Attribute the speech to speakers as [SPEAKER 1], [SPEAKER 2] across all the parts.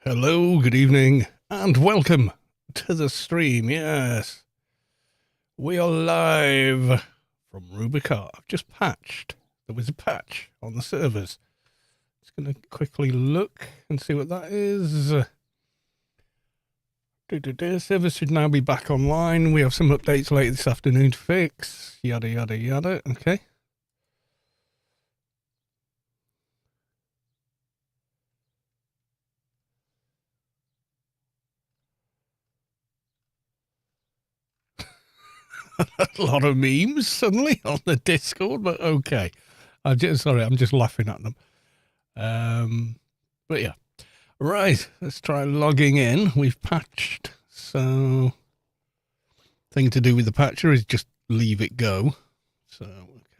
[SPEAKER 1] Hello, good evening, and welcome to the stream. Yes, we are live from Rubi-ka. I've just patched. There was a patch on the servers. Just going to quickly look and see what that is. Servers should now be back online. We have some updates later this afternoon to fix. Yada, yada, yada. Okay. A lot of memes suddenly on the Discord, but okay. I'm just laughing at them. But yeah. Right, let's try logging in. We've patched, so thing to do with the patcher is just leave it go. So,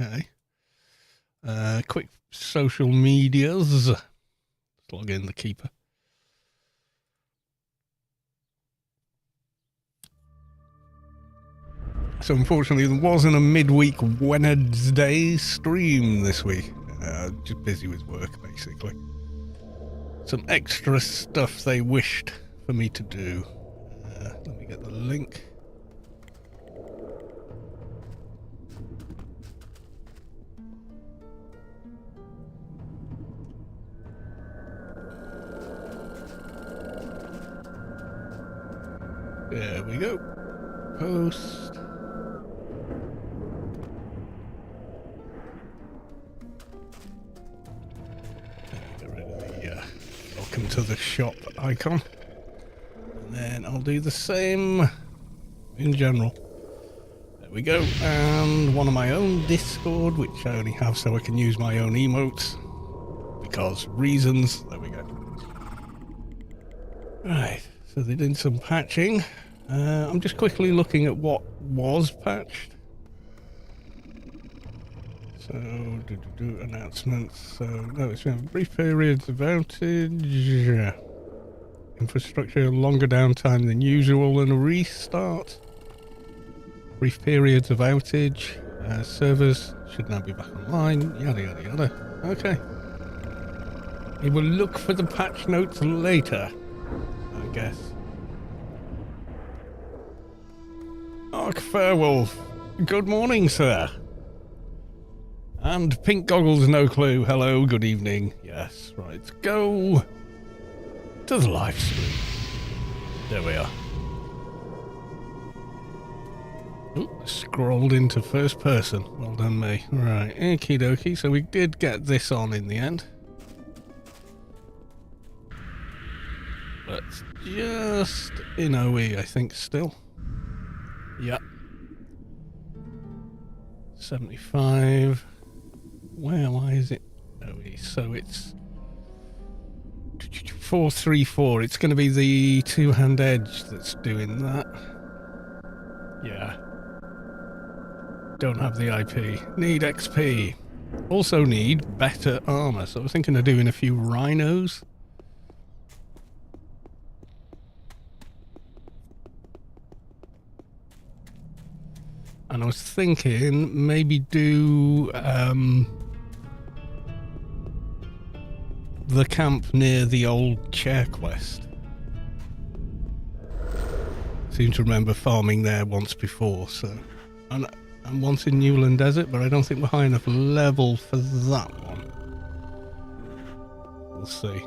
[SPEAKER 1] okay. Quick social medias. Let's log in the keeper. So unfortunately, there wasn't a midweek Wednesday stream this week. Just busy with work, basically. Some extra stuff they wished for me to do. Let me get the link. There we go. Post. Get rid of the welcome to the shop icon. And then I'll do the same in general. There we go. And one of my own Discord, which I only have so I can use my own emotes. Because reasons. There we go. Right. So they did some patching. I'm just quickly looking at what was patched. So, announcements. So, no, it's been brief periods of outage. Infrastructure, longer downtime than usual and a restart. Brief periods of outage. Servers should now be back online. Yada, yada, yada. Okay. We will look for the patch notes later, I guess. Ark Fairwolf, good morning, sir. And Pink Goggles, no clue. Hello, good evening. Yes, right. Go to the live stream. There we are. Ooh, scrolled into first person. Well done, me. Right, okie dokie. So we did get this on in the end. But just in OE, I think, still. Yep. 75. Why is it OE? So it's 434. It's going to be the two-hand edge that's doing that. Yeah. Don't have the IP. Need XP. Also need better armor. So I was thinking of doing a few rhinos. And I was thinking maybe do the camp near the old chair quest. Seem to remember farming there once before, so. And once in Newland Desert, but I don't think we're high enough level for that one. We'll see.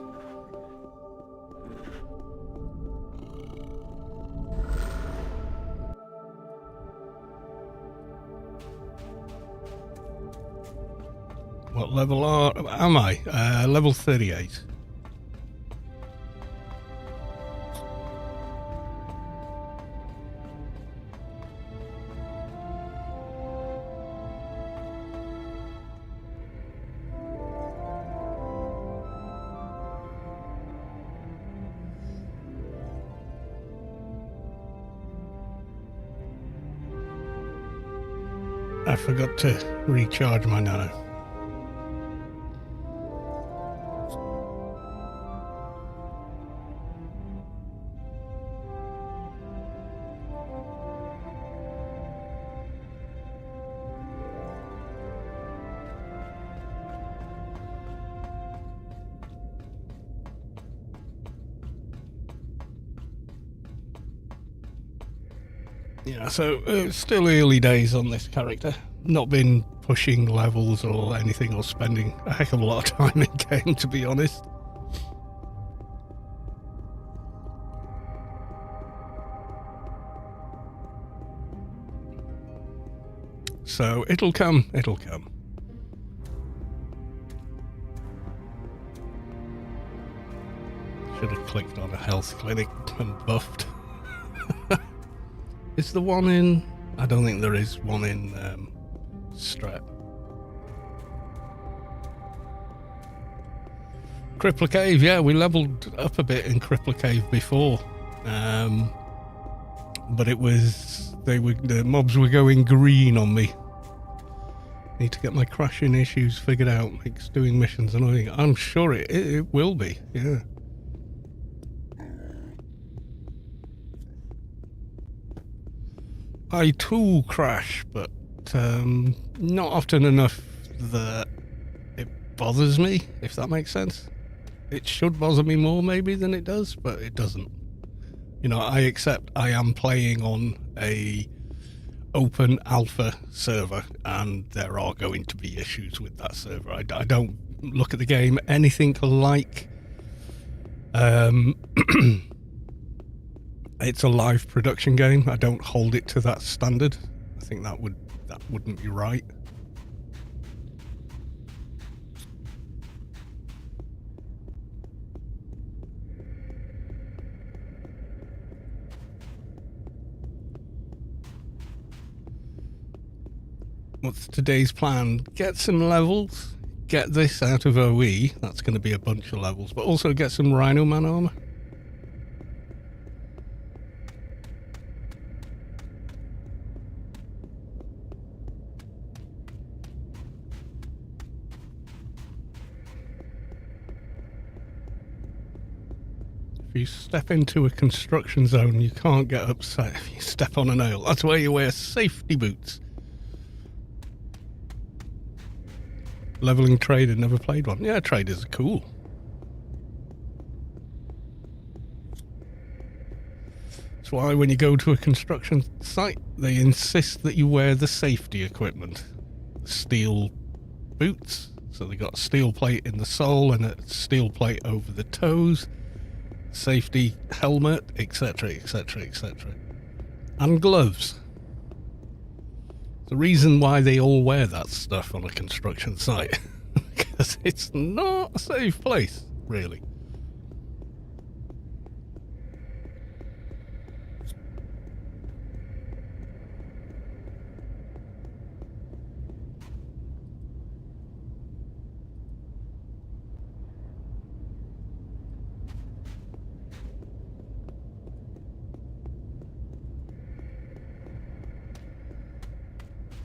[SPEAKER 1] What level am I? Level 38. I forgot to recharge my nano. Yeah, so it's still early days on this character. Not been pushing levels or anything, or spending a heck of a lot of time in game, to be honest. So it'll come, it'll come. Should have clicked on a health clinic and buffed. Is the one in... I don't think there is one in Strat. Crippler Cave, yeah, we leveled up a bit in Crippler Cave before. But it was... the mobs were going green on me. Need to get my crashing issues figured out. Makes doing missions annoying. I'm sure it will be, yeah. I too crash, but not often enough that it bothers me, if that makes sense. It should bother me more maybe than it does, but it doesn't. You know, I accept I am playing on a open alpha server, and there are going to be issues with that server. I don't look at the game anything like it's a live production game. I don't hold it to that standard. I think that wouldn't be right. What's today's plan? Get some levels, get this out of OE, that's going to be a bunch of levels, but also get some Rhino Man armor. If you step into a construction zone, you can't get upset if you step on a nail. That's why you wear safety boots. Leveling trader, never played one. Yeah, traders are cool. That's why when you go to a construction site, they insist that you wear the safety equipment. Steel boots, so they got a steel plate in the sole and a steel plate over the toes. Safety helmet, etc, etc, etc. And gloves. The reason why they all wear that stuff on a construction site, because it's not a safe place, really.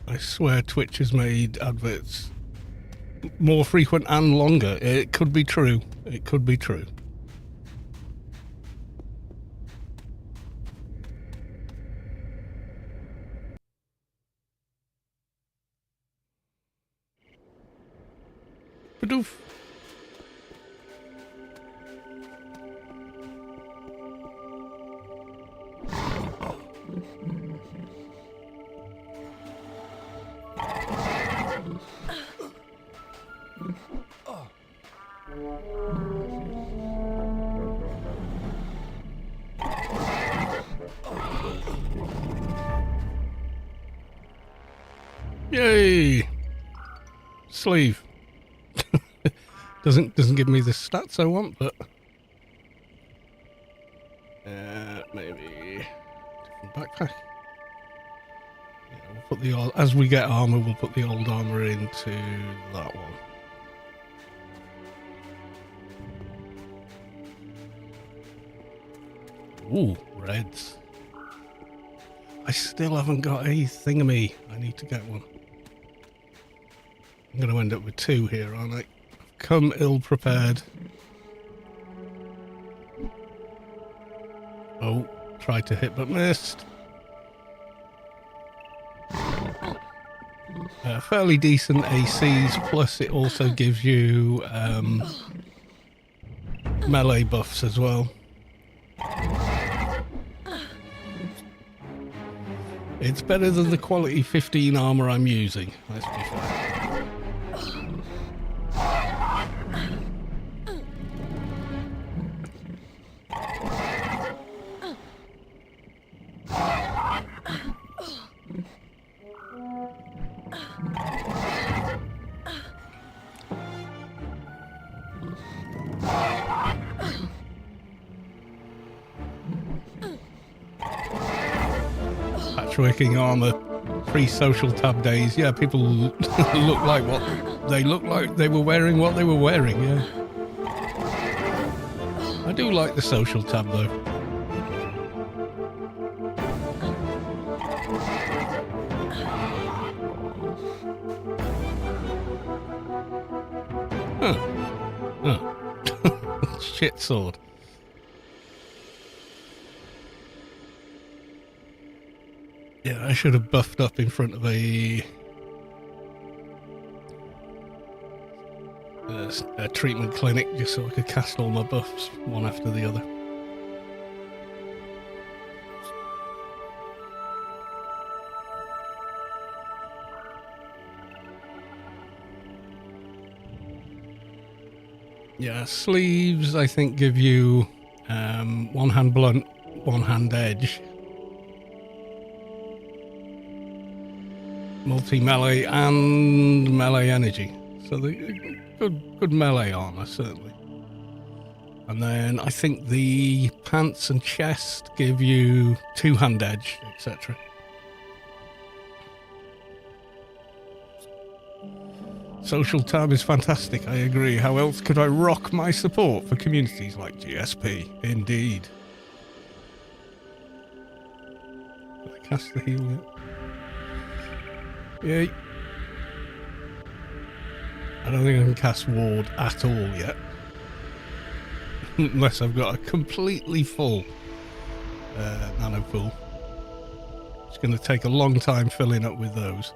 [SPEAKER 1] I swear Twitch has made adverts more frequent and longer. It could be true. It could be true. Badoof. Yay! Sleeve. doesn't give me the stats I want, but maybe different backpack. Yeah, we'll put the old, as we get armor, we'll put the old armor into that one. Ooh, reds. I still haven't got a thingamy. I need to get one. I'm going to end up with two here, aren't I? I've come ill-prepared. Oh, tried to hit but missed. Fairly decent ACs, plus it also gives you melee buffs as well. It's better than the quality 15 armor I'm using, let's be fair. Patchworking armor, pre-social tab days. Yeah, people look like what they look like. They were wearing what they were wearing. Yeah, I do like the social tab though. Shit sword. Yeah, I should have buffed up in front of a treatment clinic just so I could cast all my buffs one after the other. Yeah, sleeves I think give you one hand blunt, one hand edge, multi-melee and melee energy. So the good melee armor, certainly. And then I think the pants and chest give you two-hand edge, etc. Social tab is fantastic, I agree. How else could I rock my support for communities like GSP? Indeed. Did I cast the heal yet? Yay. I don't think I can cast ward at all yet. Unless I've got a completely full nano pool. It's going to take a long time filling up with those.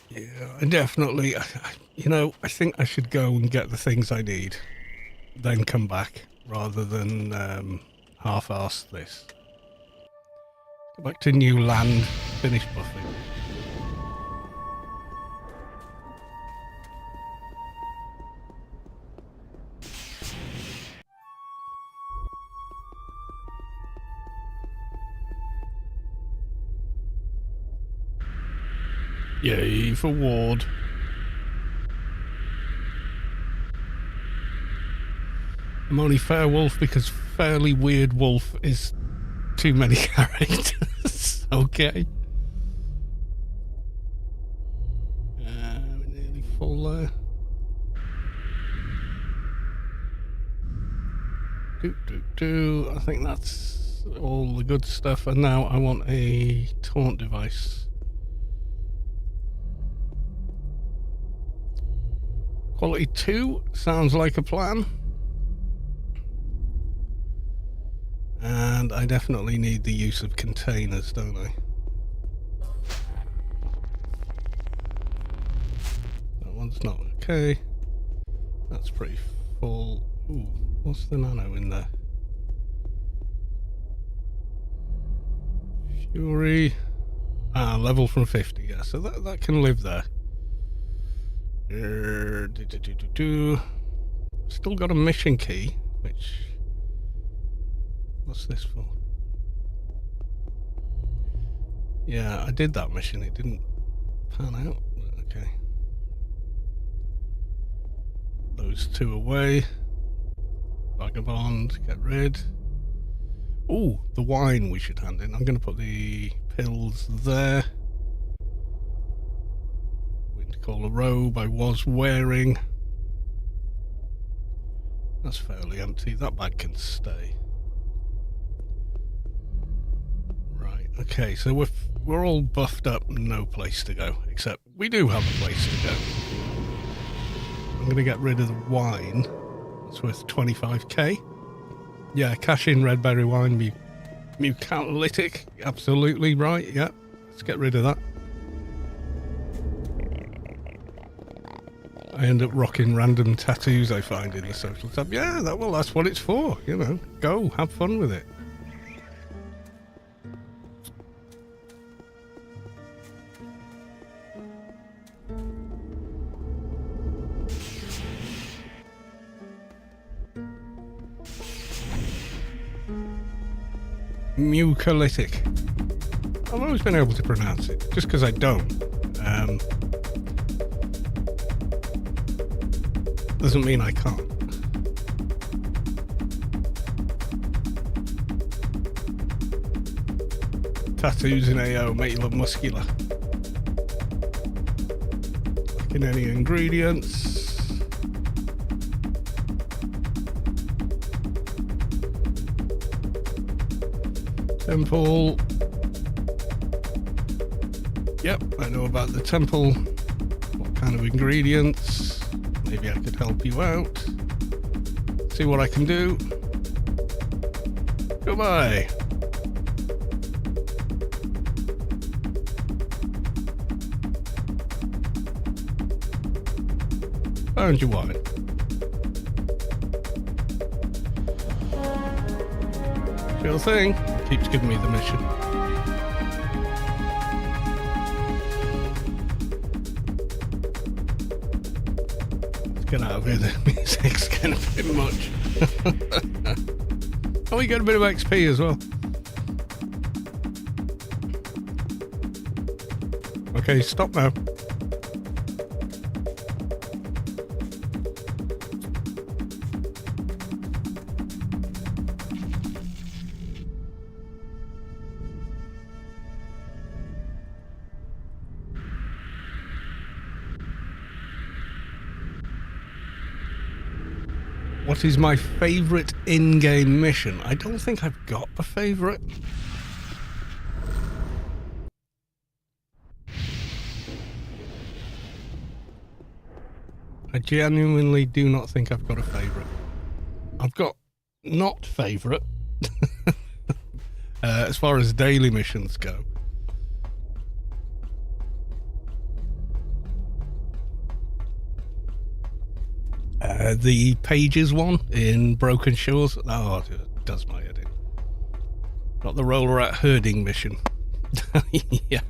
[SPEAKER 1] Yeah, definitely. You know, I think I should go and get the things I need, then come back, rather than half-arse this. Go back to new land, finish buffing. Yay for ward. I'm only fair wolf because fairly weird wolf is too many characters. Okay. We're nearly full there. I think that's all the good stuff. And now I want a taunt device. Quality 2 sounds like a plan. And I definitely need the use of containers, don't I? That one's not okay. That's pretty full. Ooh, what's the nano in there? Fury. Level from 50, yeah, so that can live there. Still got a mission key, which... What's this for? Yeah, I did that mission. It didn't pan out. Okay. Those two away. Vagabond, get rid. Ooh, the wine we should hand in. I'm going to put the pills there. Something to call a robe I was wearing. That's fairly empty. That bag can stay. Right. Okay. So we're all buffed up. No place to go. Except we do have a place to go. I'm going to get rid of the wine. It's worth 25k. Yeah, cash in red berry wine. Mucolytic. Absolutely right. Yeah. Let's get rid of that. I end up rocking random tattoos I find in the social tab. Yeah, that's what it's for. You know, go have fun with it. Mucolytic. I've always been able to pronounce it, just because I don't. Doesn't mean I can't. Tattoos in AO make you look muscular. Looking any ingredients. Temple. Yep, I know about the temple. What kind of ingredients? Maybe I could help you out. See what I can do. Goodbye. Found your wine. Sure thing. Keeps giving me the mission. Get out of here, the music's getting a bit much. Oh, we get a bit of XP as well. Okay, stop now. What is my favourite in-game mission? I don't think I've got a favourite. I genuinely do not think I've got a favourite. I've got not favourite as far as daily missions go. The Pages one in Broken Shores. Oh, it does my head in. Not the roller rat herding mission. Yeah.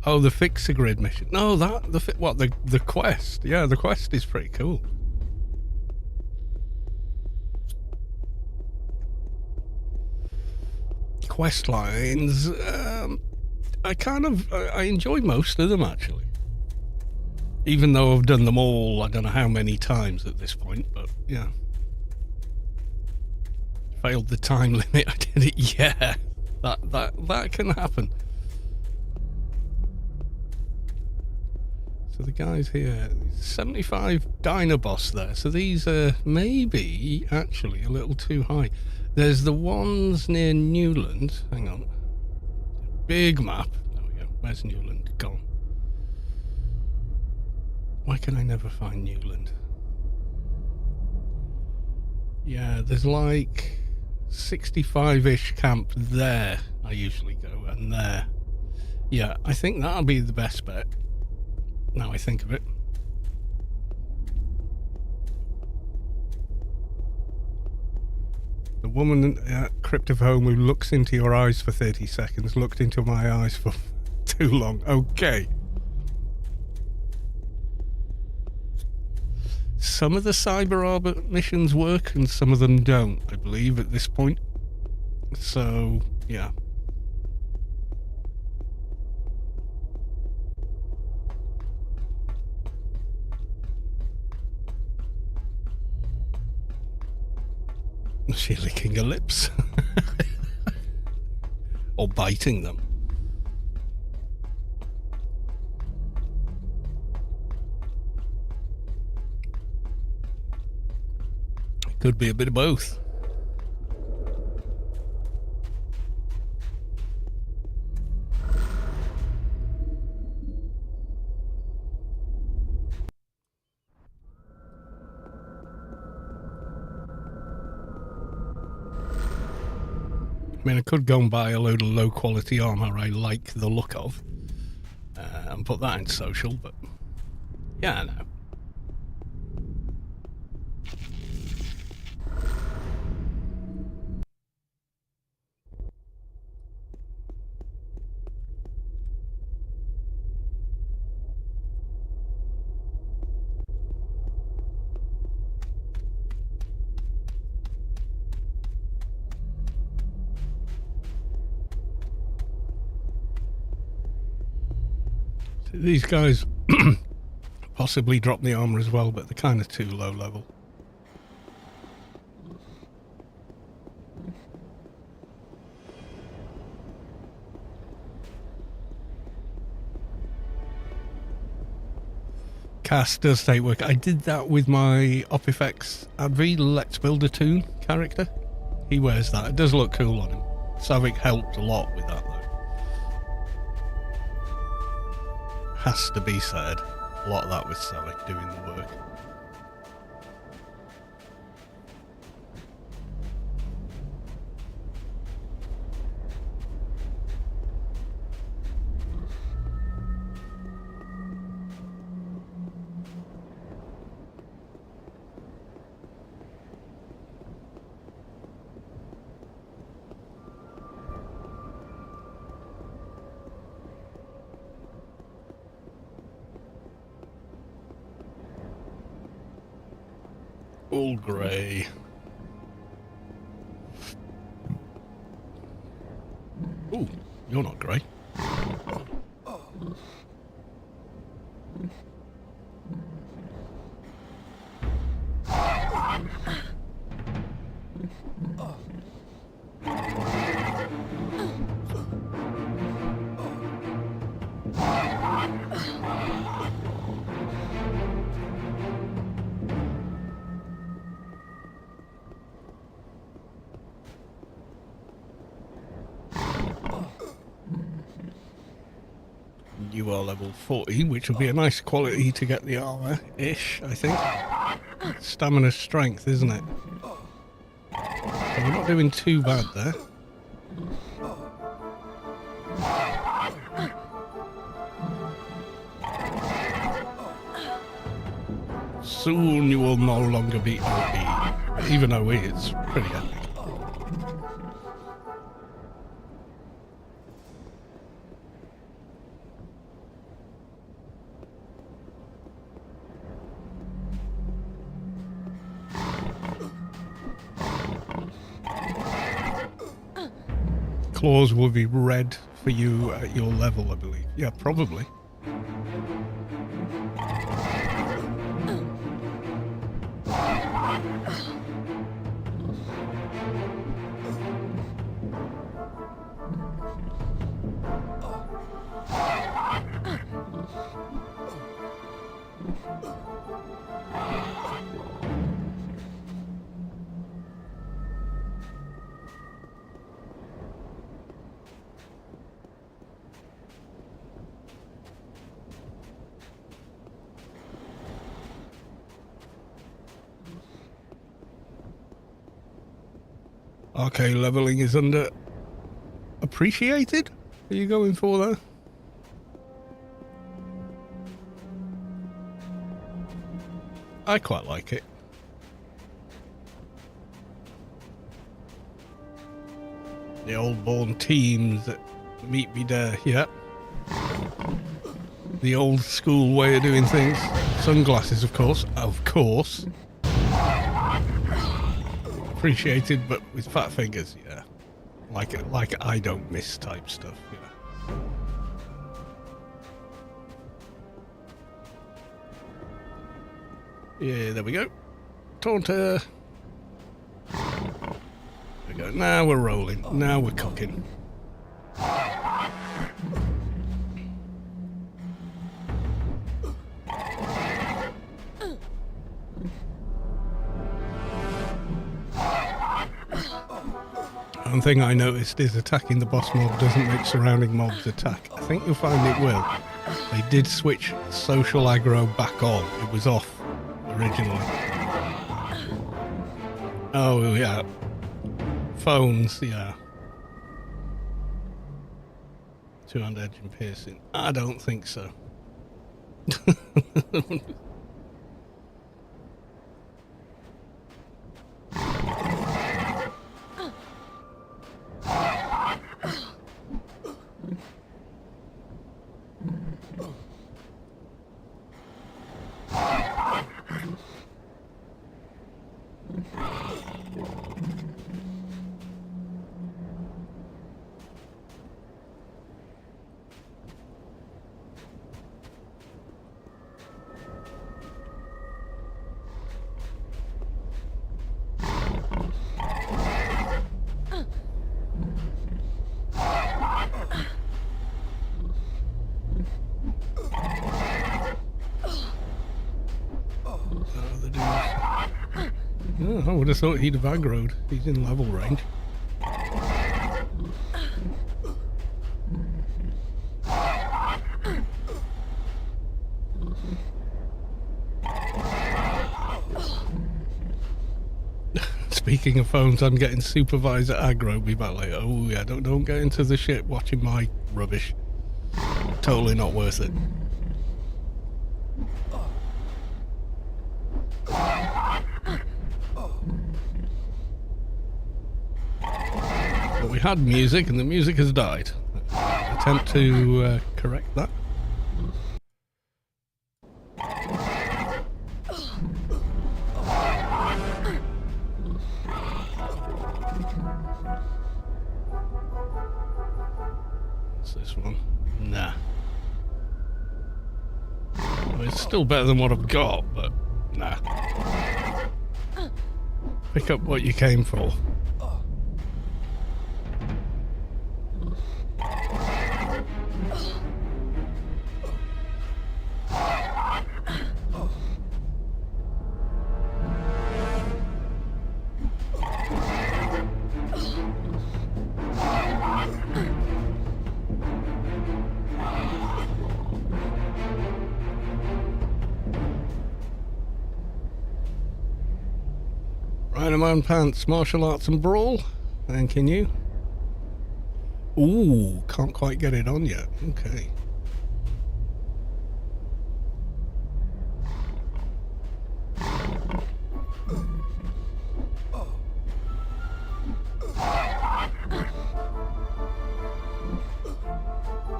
[SPEAKER 1] Oh, the Fix-A-Grid mission. No, the quest. Yeah, the quest is pretty cool. Quest lines. I enjoy most of them actually. Even though I've done them all, I don't know how many times at this point, but yeah. Failed the time limit, I did it, yeah. That can happen. So the guys here, 75 Dinoboss there, so these are maybe actually a little too high. There's the ones near Newland, hang on. Big map, there we go, where's Newland gone? Why can I never find Newland? Yeah, there's like 65-ish camp there I usually go, and there. Yeah, I think that'll be the best bet. Now I think of it. The woman at Crypt of Home who looks into your eyes for 30 seconds looked into my eyes for too long. Okay. Some of the Cyber Arbor missions work and some of them don't, I believe, at this point. So, yeah. Is she licking her lips? Or biting them? Could be a bit of both. I mean, I could go and buy a load of low-quality armour I like the look of and put that in social, but yeah, no. These guys possibly drop the armour as well, but they're kind of too low level. Cast does take work. I did that with my OpFX Advi Let's Build a Toon character. He wears that. It does look cool on him. Savic helped a lot with that though. Has to be said. A lot of that was Savic doing the work. All grey. Ooh, you're not grey. You are level 40, which would be a nice quality to get the armour-ish, I think. Stamina strength, isn't it? So we're not doing too bad there. Soon you will no longer be OE, even though it's pretty epic. Claws will be red for you at your level, I believe. Yeah, probably. Okay, leveling is under appreciated? Are you going for that? I quite like it. The old born teams that meet me there, yeah. The old school way of doing things. Sunglasses, of course. Of course. Appreciated, but with fat fingers, yeah. Like I don't miss type stuff, yeah. Yeah, there we go. Taunter. There we go. Now we're rolling. Now we're cooking. One thing I noticed is attacking the boss mob doesn't make surrounding mobs attack. I think you'll find it will. They did switch social aggro back on. It was off originally. Oh, yeah. Phones, yeah. Two-hand edge and piercing. I don't think so. Oh, I would have thought he'd have aggroed. He's in level range. Speaking of phones, I'm getting supervisor aggro me back like, oh yeah, don't get into the shit watching my rubbish. Totally not worth it. But we had music and the music has died. Attempt to correct that. What's this one? Nah. Well, it's still better than what I've got, but nah. Pick up what you came for. Rhino Man Pants, Martial Arts and Brawl. Thanking you. Ooh, can't quite get it on yet. Okay.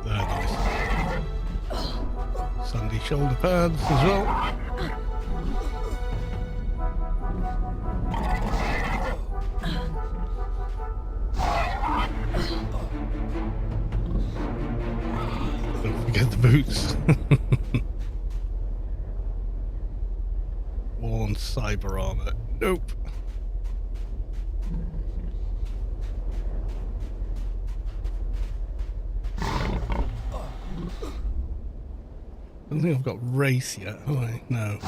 [SPEAKER 1] There, nice. Sandy shoulder pads as well. Don't forget the boots. Worn cyber armor. Nope. I don't think I've got race yet, have I? No.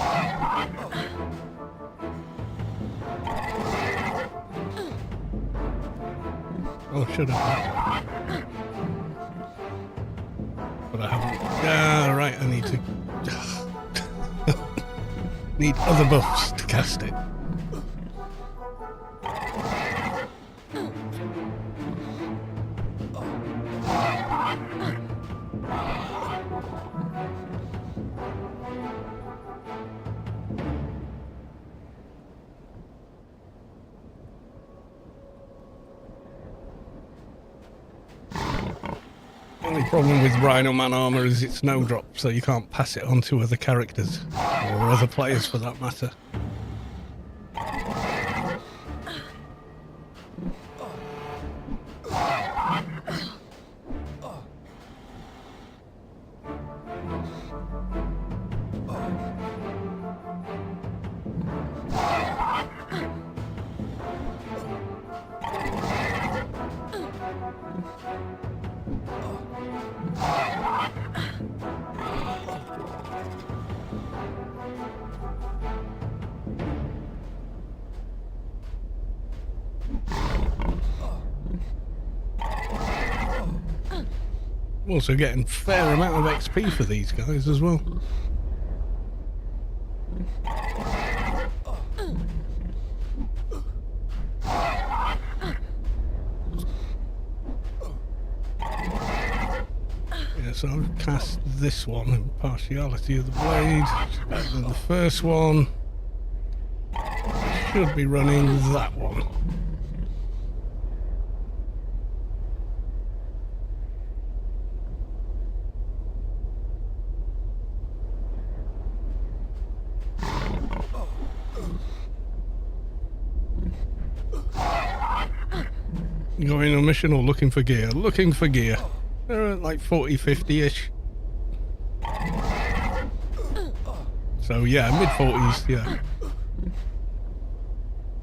[SPEAKER 1] Oh, should have. But I haven't. Ah, right, I need to. Need other buffs to cast it. The only problem with Rhino Man armor is it's no drop, so you can't pass it on to other characters, or other players for that matter. I'm also getting a fair amount of XP for these guys as well. Yeah, so I've cast this one, Impartiality of the Blade, which is better than the first one. I should be running that one. Going on a mission or looking for gear? Looking for gear. They're at like 40, 50-ish. So yeah, mid-40s, yeah.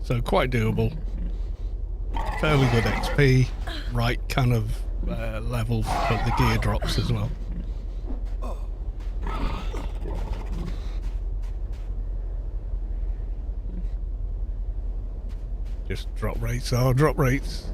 [SPEAKER 1] So quite doable. Fairly good XP. Right kind of level for the gear drops as well. Just drop rates are drop rates.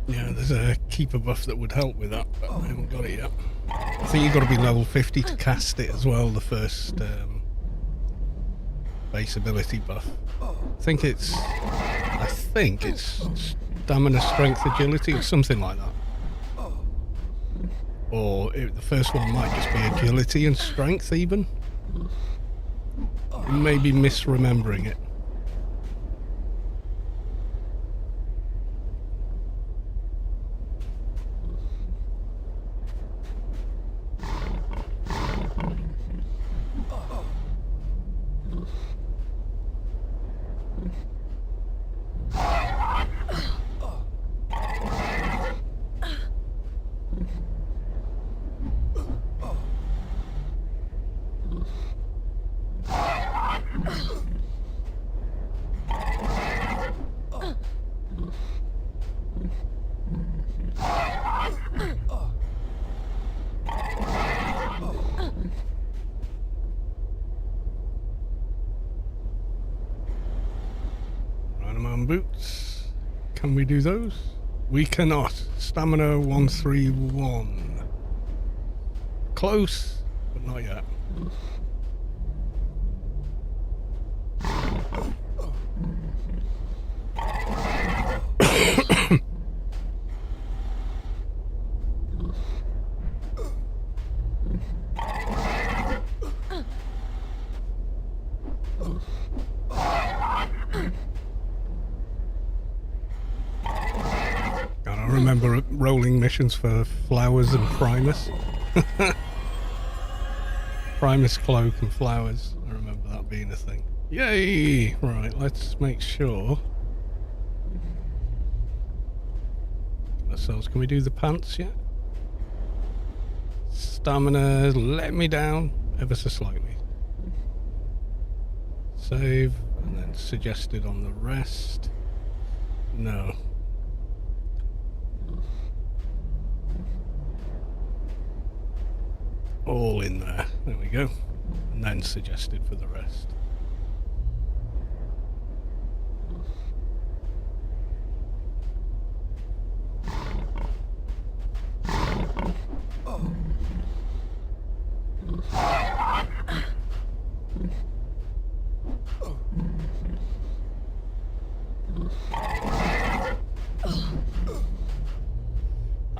[SPEAKER 1] Yeah, there's a keeper buff that would help with that, but I haven't got it yet. I think you've got to be level 50 to cast it as well, the first base ability buff. I think it's stamina, strength, agility, or something like that. Or the first one might just be agility and strength even. Maybe misremembering it. Boots. Can we do those? We cannot. Stamina 131. Close, but not yet. Remember rolling missions for flowers and Primus. Primus cloak and flowers. I remember that being a thing. Yay! Right, let's make sure. Ourselves. Can we do the pants yet? Stamina let me down ever so slightly. Save and then suggested on the rest. No. All in there. There we go. And then suggested for the rest.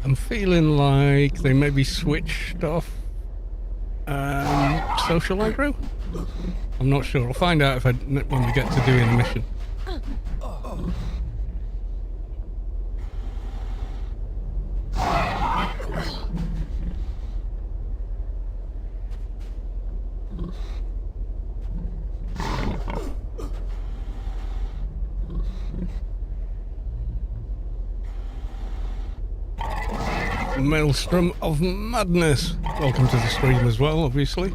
[SPEAKER 1] I'm feeling like they maybe switched off social aggro? I'm not sure. I'll find out when we get to doing the mission. Maelstrom of Madness. Welcome to the stream as well, obviously.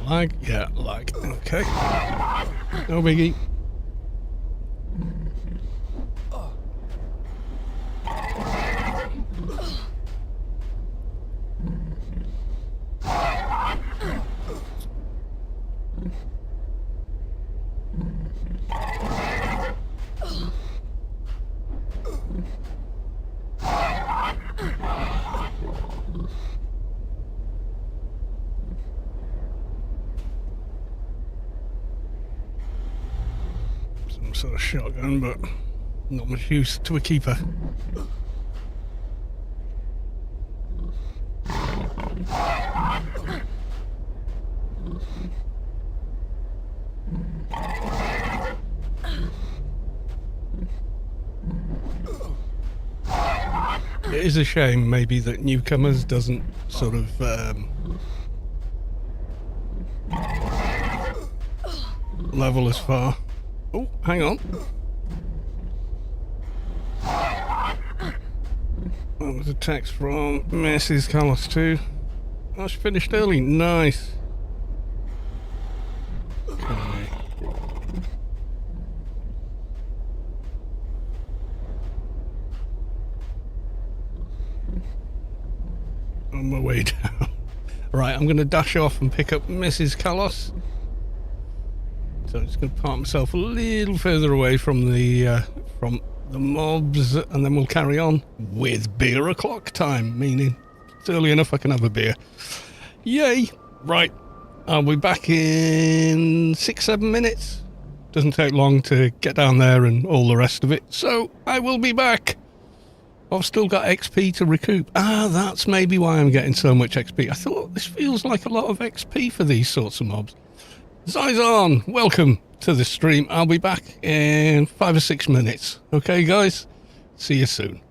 [SPEAKER 1] Lag? Yeah, lag. Okay. No biggie. Some sort of shotgun, but not much use to a keeper. It is a shame, maybe, that Newcomers doesn't sort of level as far. Oh, hang on. That was a text from Mrs. Callis too. Oh, she finished early. Nice. Okay. On my way down. Right, I'm going to dash off and pick up Mrs. Callis. So I'm just going to park myself a little further away from the mobs, and then we'll carry on with beer o'clock time, meaning it's early enough I can have a beer. Yay! Right, I'll be back in 6-7 minutes. Doesn't take long to get down there and all the rest of it, so I will be back. I've still got XP to recoup. Ah, that's maybe why I'm getting so much XP. I thought this feels like a lot of XP for these sorts of mobs. Zyzon, welcome to the stream. I'll be back in 5 or 6 minutes. Okay, guys? See you soon.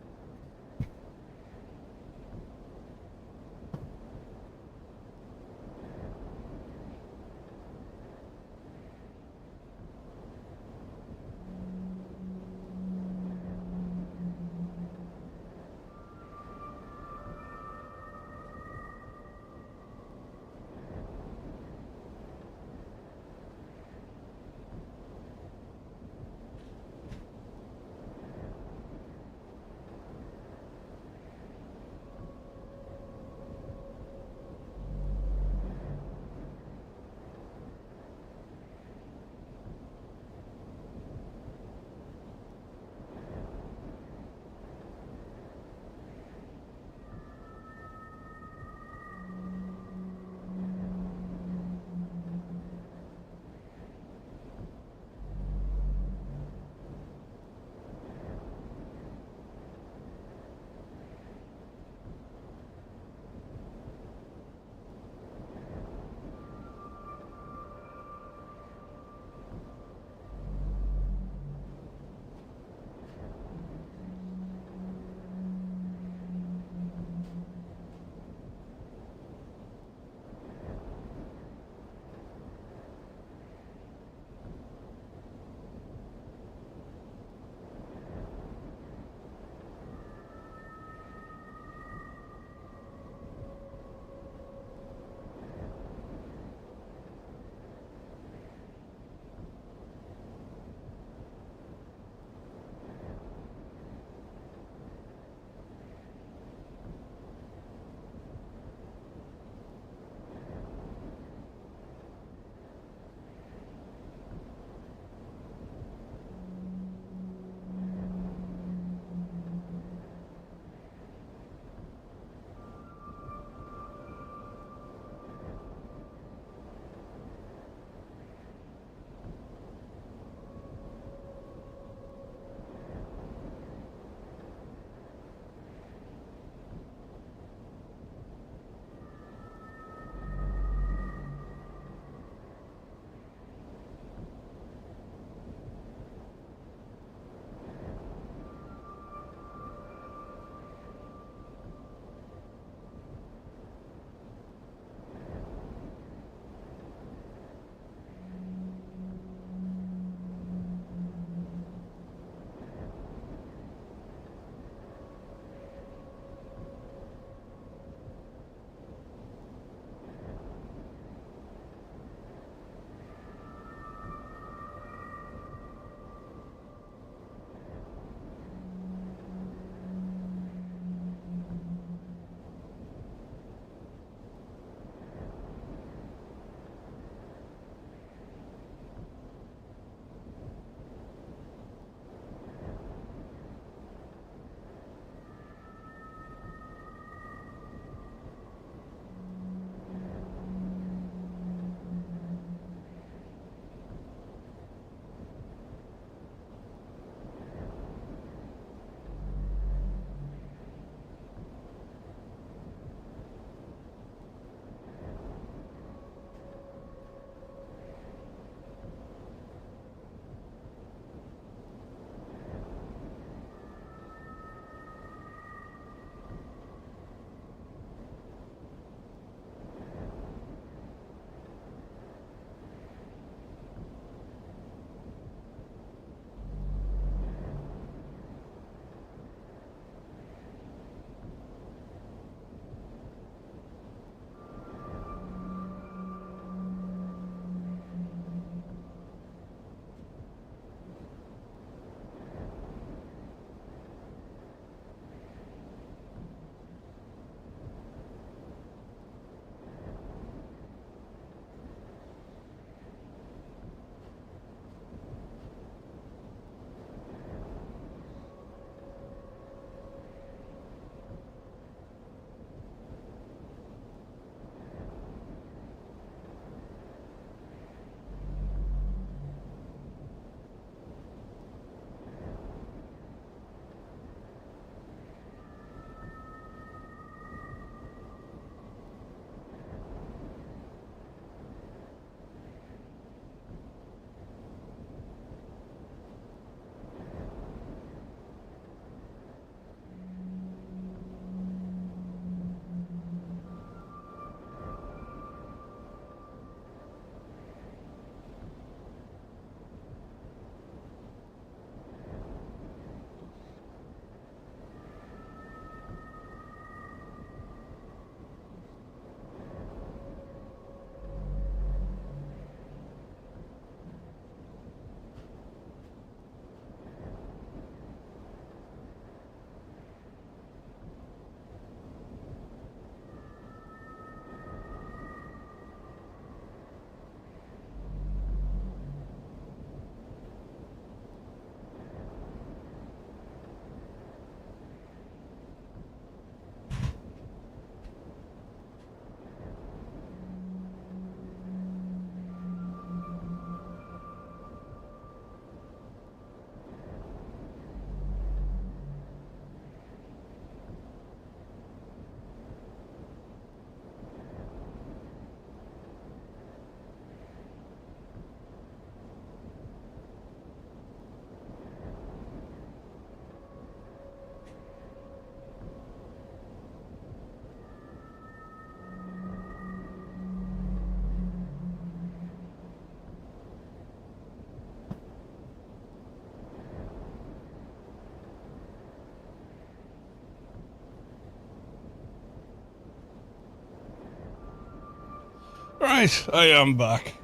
[SPEAKER 1] Right, I am back.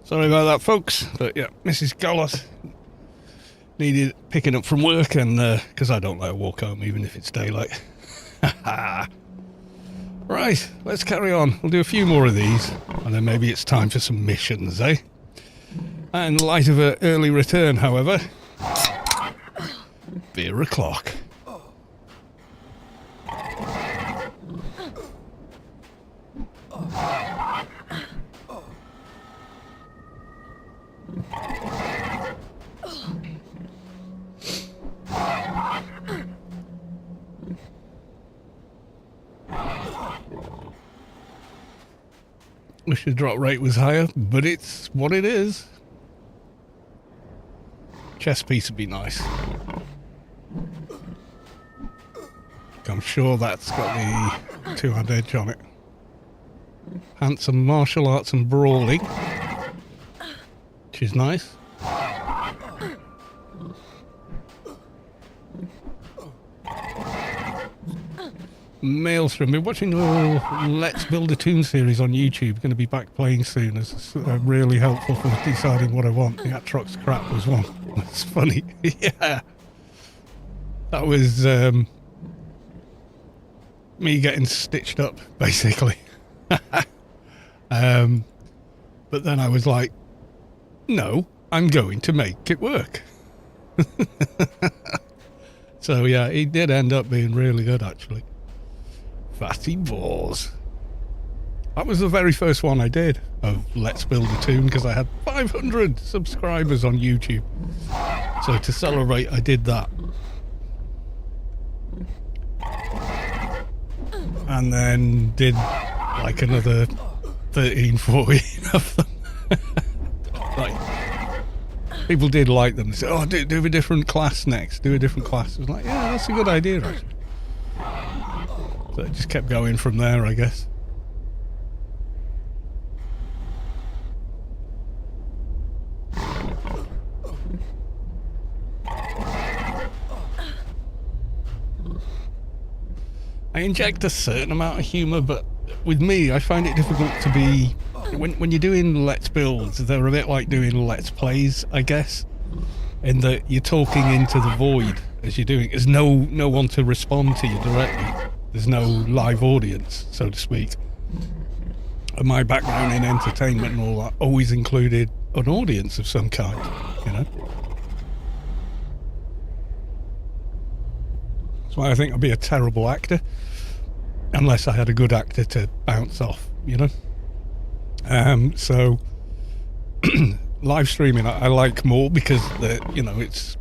[SPEAKER 1] Sorry about that, folks, but yeah, Mrs. Gallos needed picking up from work, and because I don't like to walk home even if it's daylight. Right, let's carry on. We'll do a few more of these, and then maybe it's time for some missions, eh? In light of an early return, however, beer o'clock. Wish the drop rate was higher, but it's what it is. Chest piece would be nice. I'm sure that's got the two-hand edge on it. Handsome martial arts and brawling, which is nice. Maelstrom, been watching the Let's Build a Toon series on YouTube. Going to be back playing soon. It's really helpful for deciding what I want. The Atrox crap was one. It's funny. Yeah. That was me getting stitched up, basically. But then I was like, no, I'm going to make it work. So yeah, it did end up being really good, actually. Fatty balls. That was the very first one I did of Let's Build a Toon, because I had 500 subscribers on YouTube. So to celebrate, I did that. And then did like another 13, 14 of them. Like, people did like them. They said, oh, do a different class next. Do a different class. I was like, yeah, that's a good idea, actually. So it just kept going from there, I guess. I inject a certain amount of humour, but with me, I find it difficult to be... When you're doing Let's Builds, they're a bit like doing Let's Plays, I guess. In that you're talking into the void as you're doing. There's no one to respond to you directly. There's no live audience, so to speak. And my background in entertainment and all that always included an audience of some kind, you know? That's why I think I'd be a terrible actor, unless I had a good actor to bounce off, you know? So, live streaming I like more because, it's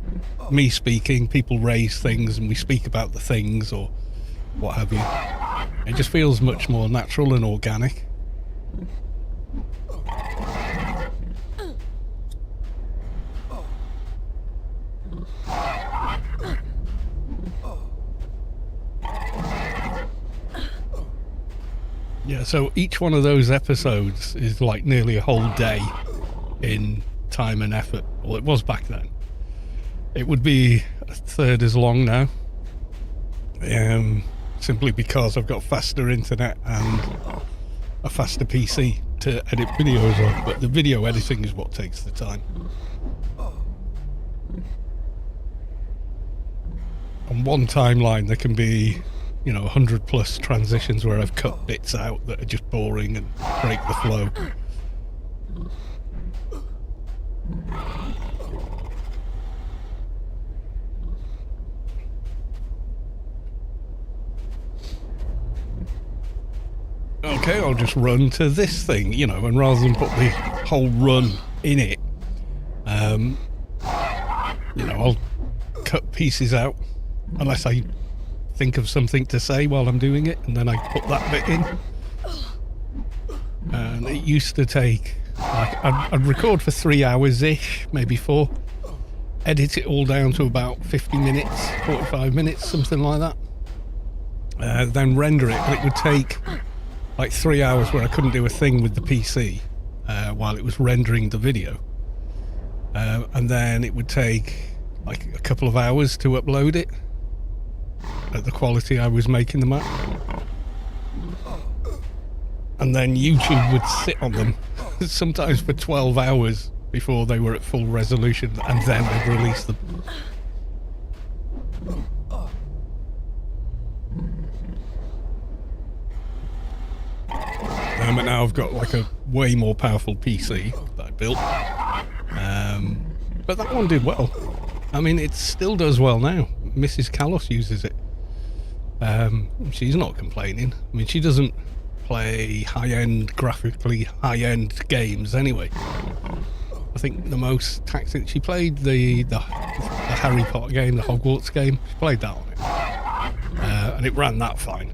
[SPEAKER 1] me speaking, people raise things and we speak about the things or what have you. It just feels much more natural and organic. Yeah, so each one of those episodes is like nearly a whole day in time and effort. Well, it was back then. It would be a third as long now. Simply because I've got faster internet and a faster PC to edit videos on, but the video editing is what takes the time. On one timeline there can be 100 plus transitions where I've cut bits out that are just boring and break the flow. Okay, I'll just run to this thing, and rather than put the whole run in it, I'll cut pieces out unless I think of something to say while I'm doing it, and then I put that bit in. And it used to take, I'd record for 3 hours-ish, maybe 4, edit it all down to about 50 minutes, 45 minutes, something like that. Then render it, and it would take like 3 hours where I couldn't do a thing with the PC while it was rendering the video. And then it would take like a couple of hours to upload it at the quality I was making them at. And then YouTube would sit on them sometimes for 12 hours before they were at full resolution, and then they'd release them. But now I've got like a way more powerful PC that I built. But that one did well. I mean, it still does well now. Mrs. Callos uses it. She's not complaining. I mean, she doesn't play high-end, graphically high-end games anyway. I think the most taxing... She played the Harry Potter game, the Hogwarts game. She played that on it. And it ran that fine.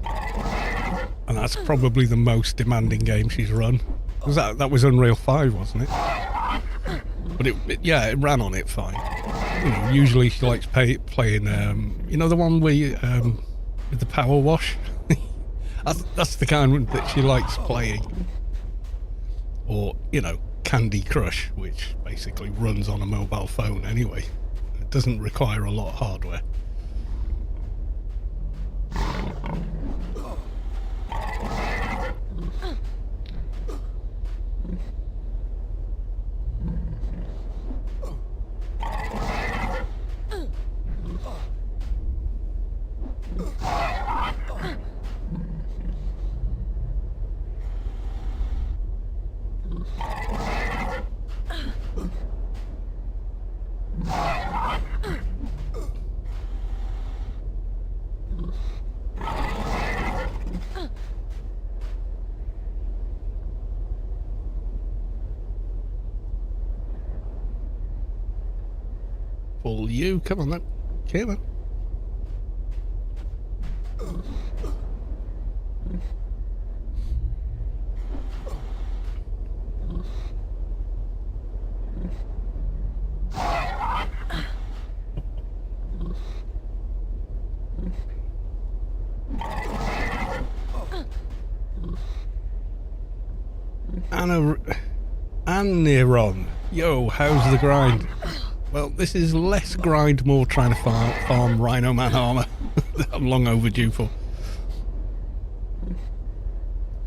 [SPEAKER 1] And that's probably the most demanding game she's run. That was Unreal 5, wasn't it? But it ran on it fine. You know, usually she likes playing, you know, the one where with the power wash? that's the kind that she likes playing. Or, you know, Candy Crush, which basically runs on a mobile phone anyway. It doesn't require a lot of hardware. Pull you, come on then. Come on. Aniron. Yo, how's the grind? Well, this is less grind, more trying to farm Rhino Man armor that I'm long overdue for.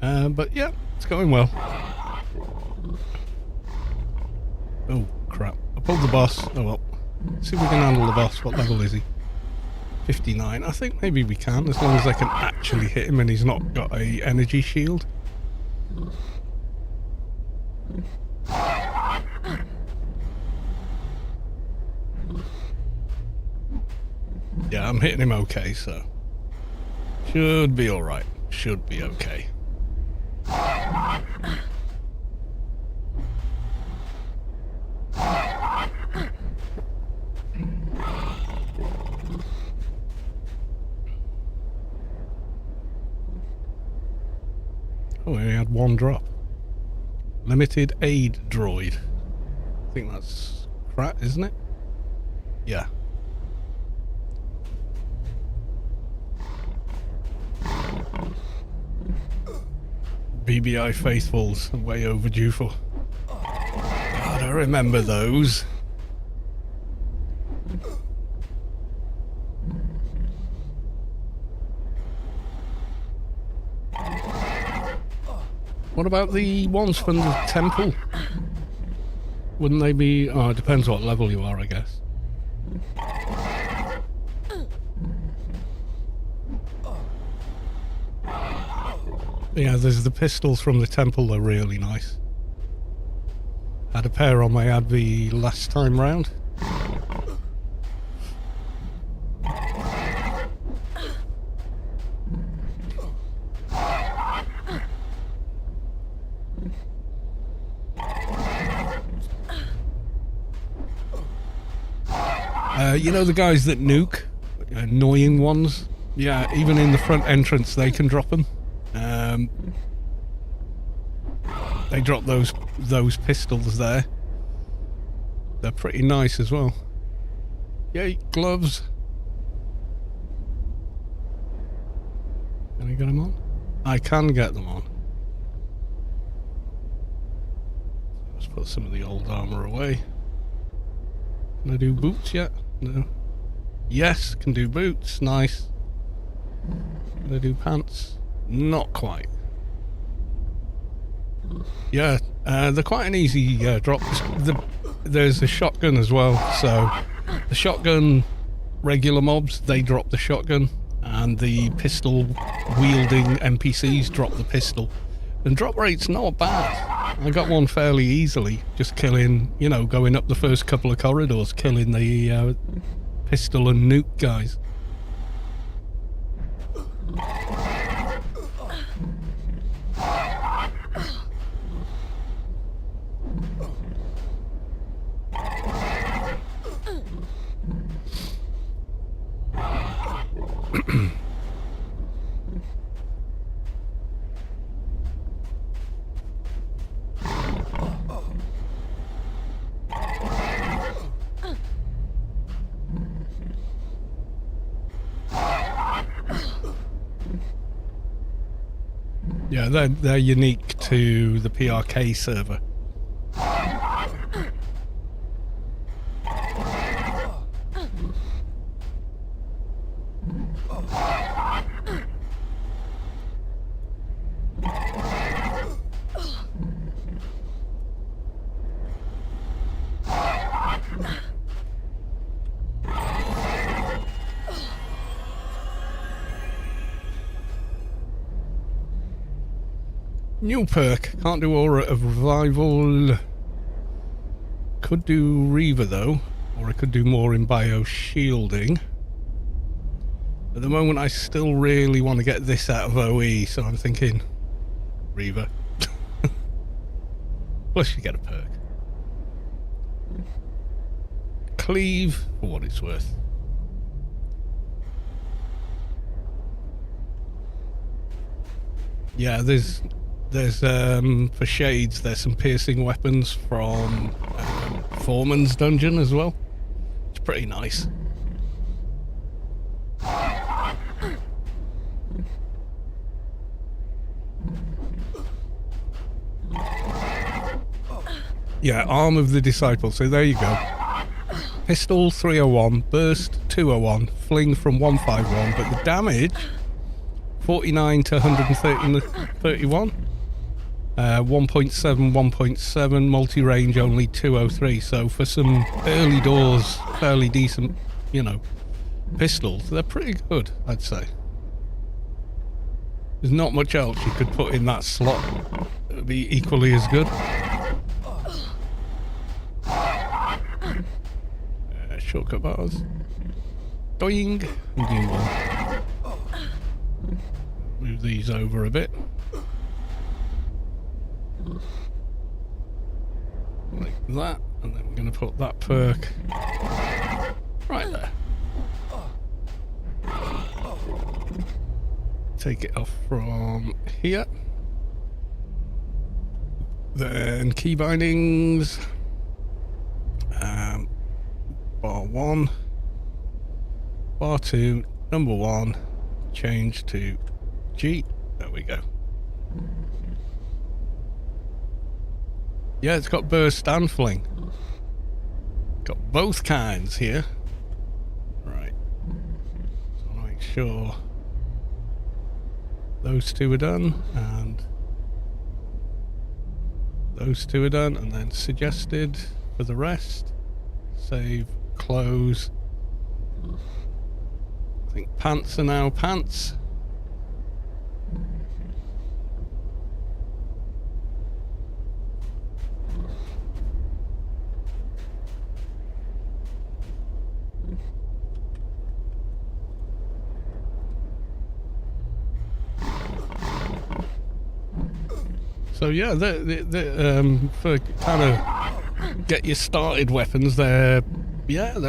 [SPEAKER 1] But yeah, it's going well. Oh, crap. I pulled the boss. Oh well. See if we can handle the boss. What level is he? 59. I think maybe we can, as long as I can actually hit him and he's not got a energy shield. Yeah, I'm hitting him okay, so should be alright. Should be okay. Oh, he had one drop. Limited aid droid. I think that's crap, isn't it? Yeah. BBI Faithfuls, way overdue for. God, I remember those. What about the ones from the temple? Wouldn't they be... Oh, it depends what level you are, I guess. Yeah, there's the pistols from the temple, they're really nice. Had a pair on my Advi last time round. You know the guys that nuke? Annoying ones? Yeah, even in the front entrance they can drop them. They drop those pistols there. They're pretty nice as well. Yay, gloves. Can I get them on? I can get them on. Let's put some of the old armor away. Can I do boots yet? No. Yes, can do boots. Nice. Can I do pants? Not quite. Yeah, they're quite an easy drop. There's a shotgun as well, so the shotgun regular mobs, they drop the shotgun, and the pistol wielding NPCs drop the pistol. And drop rate's not bad. I got one fairly easily, just killing, you know, going up the first couple of corridors, killing the pistol and nuke guys. Yeah, they're unique to the PRK server. New perk. Can't do Aura of Revival. Could do Reaver though, or I could do more in Bio Shielding. At the moment I still really want to get this out of OE, so I'm thinking Reaver. Plus you get a perk. Cleave, for what it's worth. Yeah, there's for shades, there's some piercing weapons from Foreman's dungeon as well. It's pretty nice. Yeah, Arm of the Disciple. So there you go. Pistol 301, burst 201, fling from 151, but the damage 49 to 131. 1.7, 1.7, multi-range only 203. So for some early doors, fairly decent, you know, pistols, they're pretty good, I'd say. There's not much else you could put in that slot that would be equally as good. Shortcut bars. Doing. New one. Move these over a bit. Like that, and then we're going to put that perk right there. Take it off from here. Then key bindings. Bar 1. Bar 2. Number 1. Change to G. There we go. Yeah, it's got burst and fling. Got both kinds here. Right. So I want to make sure those two are done, and those two are done, and then suggested for the rest. Save, close. I think pants are now pants. So yeah, for kind of get you started weapons, they're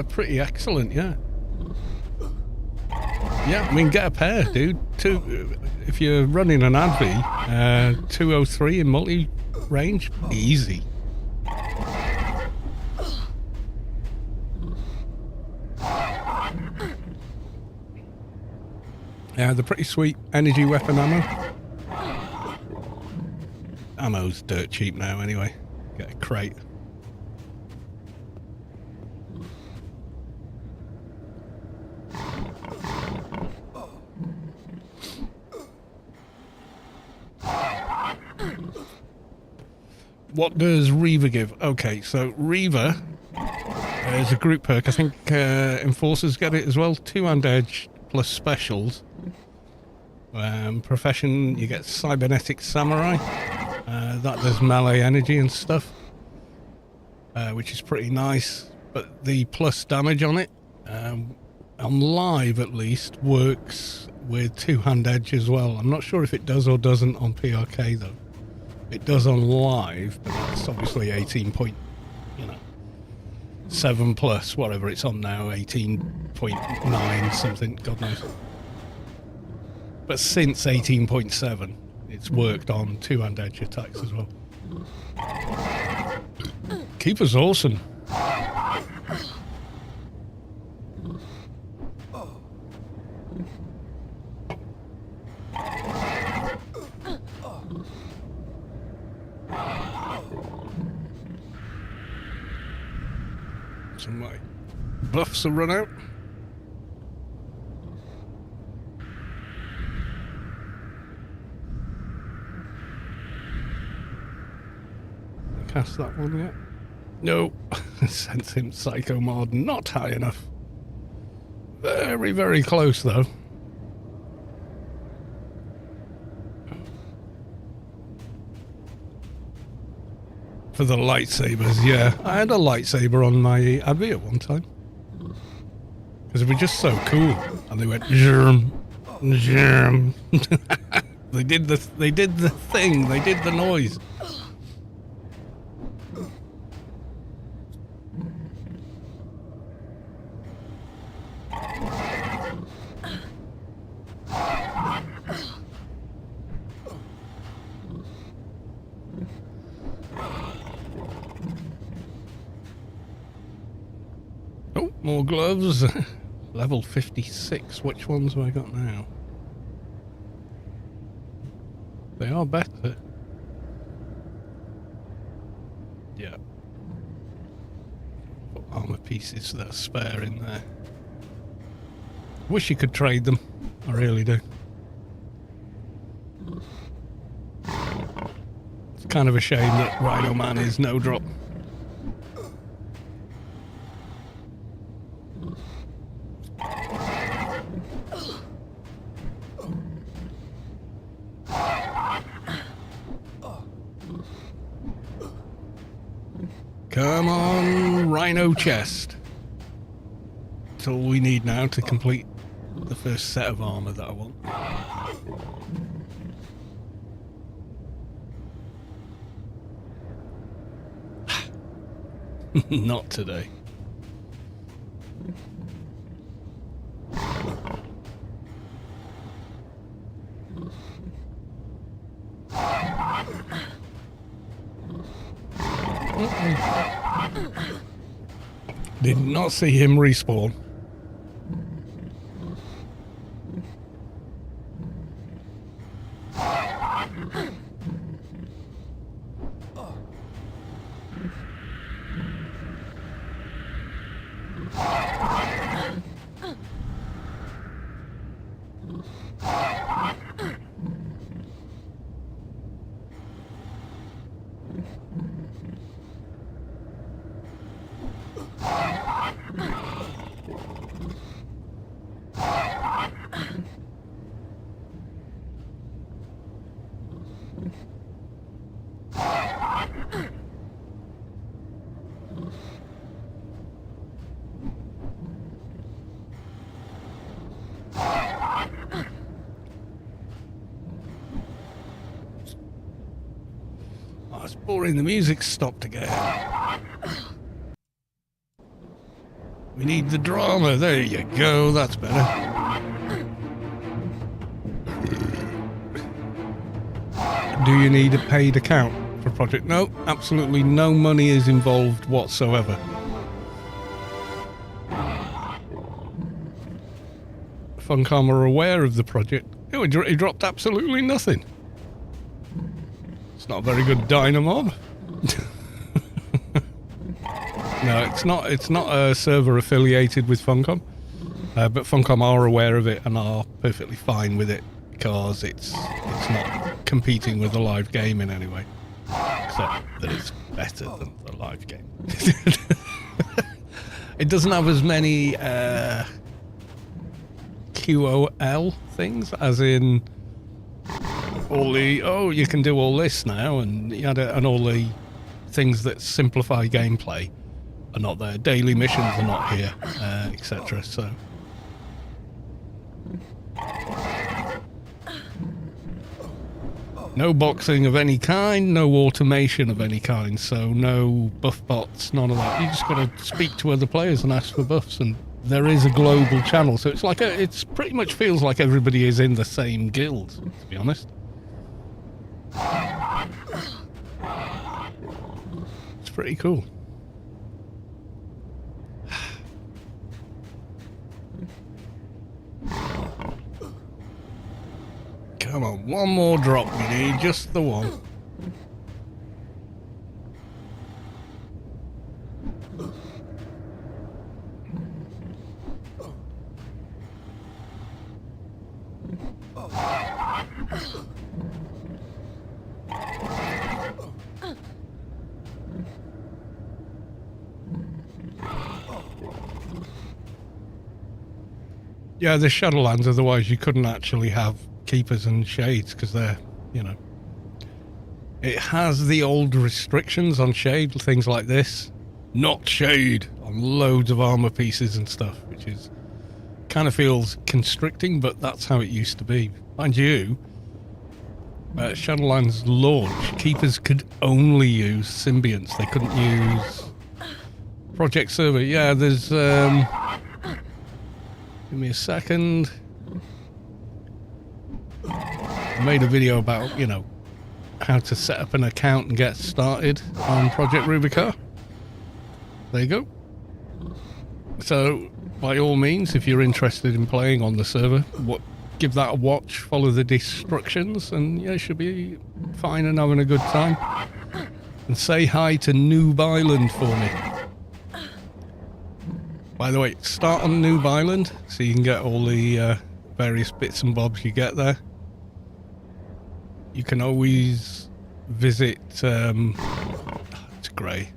[SPEAKER 1] pretty excellent. Yeah, I mean, get a pair, dude. If you're running an Advi, 203 in multi range, easy. Yeah, they're pretty sweet. Energy weapon ammo. Ammo's dirt cheap now anyway. Get a crate. What does Reaver give? Okay, so Reaver is a group perk. I think Enforcers get it as well. 2-hand edge plus specials. Profession, you get Cybernetic Samurai. That does melee energy and stuff, which is pretty nice. But the plus damage on it, on live at least, works with 2-hand edge as well. I'm not sure if it does or doesn't on PRK though. It does on live, but that's obviously 7 plus, whatever it's on now, 18.9 something, God knows. But since 18.7, it's worked on 2-hand edge attacks as well. Keeper's awesome. So my buffs are run out. Cast that one yet? No. Sent him Psycho Mod not high enough. Very, very close though. For the lightsabers, yeah. I had a lightsaber on my Abbey at one time. Because it was just so cool. And they went, zhurm, zhurm. They did the thing, they did the noise. Oh, more gloves. Level 56. Which ones have I got now? They are better. Yeah. Put armor pieces that are spare in there. Wish you could trade them. I really do. It's kind of a shame that Rhino Man is no drop. Come on, Rhino chest. That's all we need now to complete the first set of armor that I want. Not today. Did not see him respawn. Oh, it's boring. The music stopped again. We need the drama. There you go. That's better. Do you need a paid account for Project? No, absolutely no money is involved whatsoever. Funcom are aware of the project. Oh, he dropped absolutely nothing. It's not a very good Dynamob. No, it's not a server affiliated with Funcom, but Funcom are aware of it and are perfectly fine with it because it's not competing with a live game in any way. except that it's better than the live game. It doesn't have as many QOL things, as in all the, oh, you can do all this now, and and all the things that simplify gameplay are not there. Daily missions are not here, etc. So no boxing of any kind, no automation of any kind, so no buff bots, none of that. You just got to speak to other players and ask for buffs, and there is a global channel, so it's like it's pretty much feels like everybody is in the same guild, to be honest. It's pretty cool. Come on, one more drop we need, just the one. Yeah, the Shadowlands, otherwise you couldn't actually have keepers and shades, because they're, it has the old restrictions on shade, things like this. Not shade on loads of armor pieces and stuff, which is kind of feels constricting, but that's how it used to be. Mind you, Shadowlands launch, keepers could only use symbionts. They couldn't use Project Server. Yeah, there's give me a second. I made a video about, how to set up an account and get started on Project Rubi-ka. There you go. So, by all means, if you're interested in playing on the server, give that a watch, follow the instructions, and yeah, you should be fine and having a good time. And say hi to Noob Island for me. By the way, start on Noob Island so you can get all the various bits and bobs you get there. You can always visit, it's grey.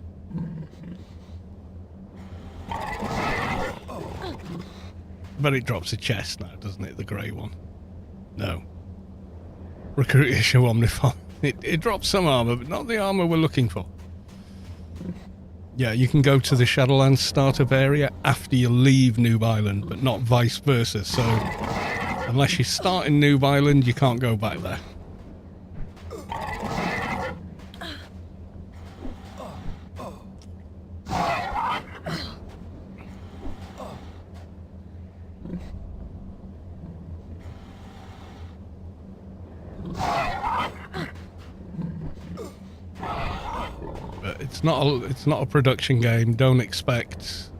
[SPEAKER 1] But it drops a chest now, doesn't it? The grey one. No. Recruit issue Omniform. It drops some armour, but not the armour we're looking for. Yeah, you can go to the Shadowlands startup area after you leave Noob Island, but not vice versa. So, unless you start in Noob Island, you can't go back there. It's not a production game. Don't expect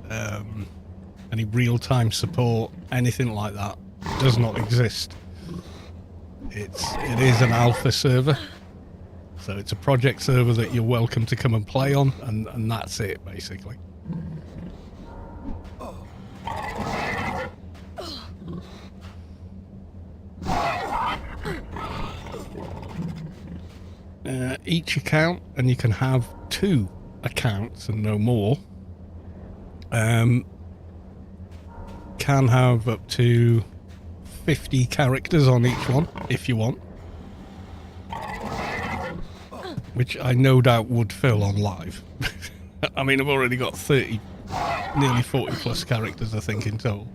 [SPEAKER 1] any real-time support, anything like that. It does not exist. It is an alpha server, so it's a project server that you're welcome to come and play on, and that's it basically. Each account, and you can have 2 accounts and no more, can have up to 50 characters on each one if you want, which I no doubt would fill on live. I mean, I've already got 30, nearly 40 plus characters I think in total.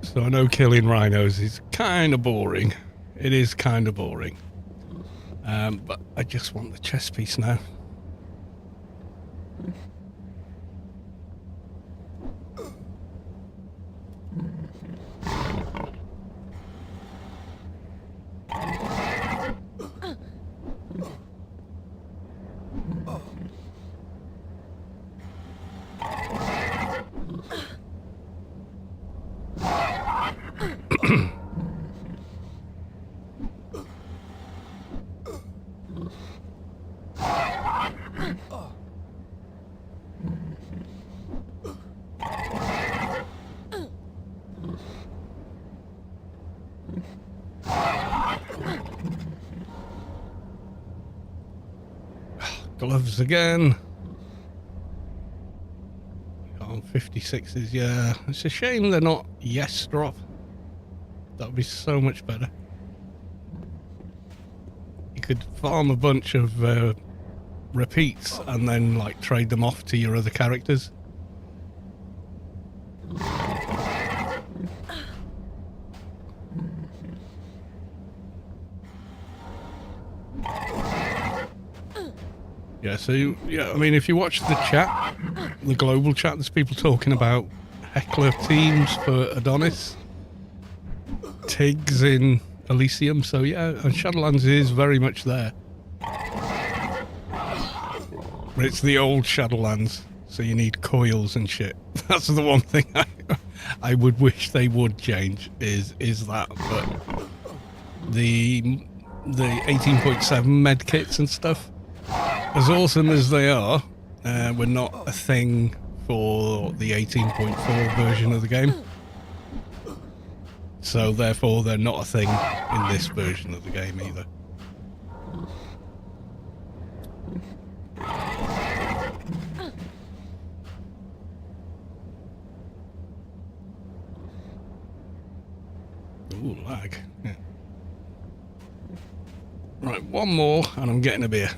[SPEAKER 1] So I know killing rhinos is kind of boring. It is kind of boring. But I just want the chest piece now. Gloves again. On 56s, yeah. It's a shame they're not yes drop. That would be so much better. You could farm a bunch of repeats and then like trade them off to your other characters. Yeah, so, yeah, I mean, if you watch the chat, the global chat, there's people talking about heckler teams for Adonis, Tiggs in Elysium, so yeah, and Shadowlands is very much there. But it's the old Shadowlands, so you need coils and shit. That's the one thing I would wish they would change, is that, but the 18.7 med kits and stuff, as awesome as they are, were not a thing for the 18.4 version of the game. So therefore they're not a thing in this version of the game either. Ooh, lag. Yeah. Right, one more and I'm getting a beer.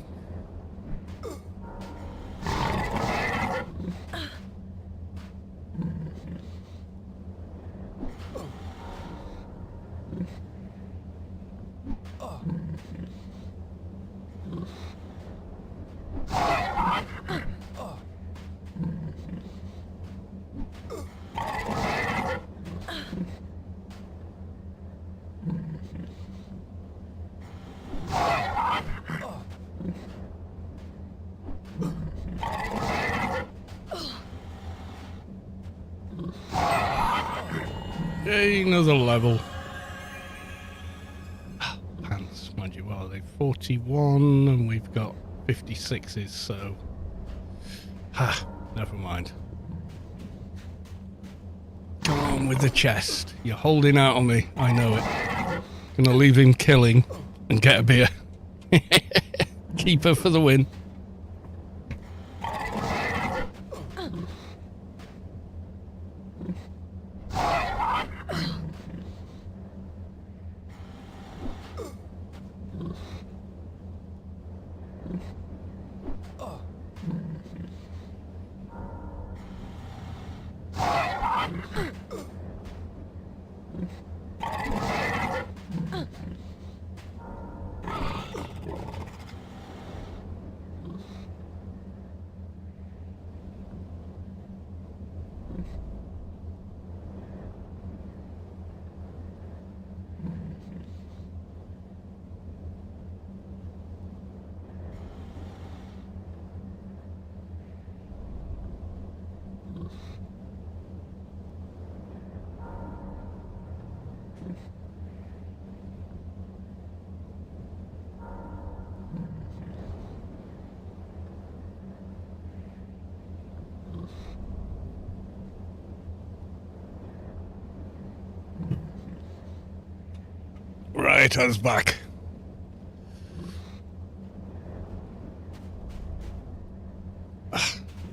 [SPEAKER 1] Yay, another level. Pants, mind you, well, they're 41 and we've got 56s, so... never mind. Come on with the chest. You're holding out on me, I know it. Gonna leave him killing and get a beer. Keeper for the win. Right, I was back.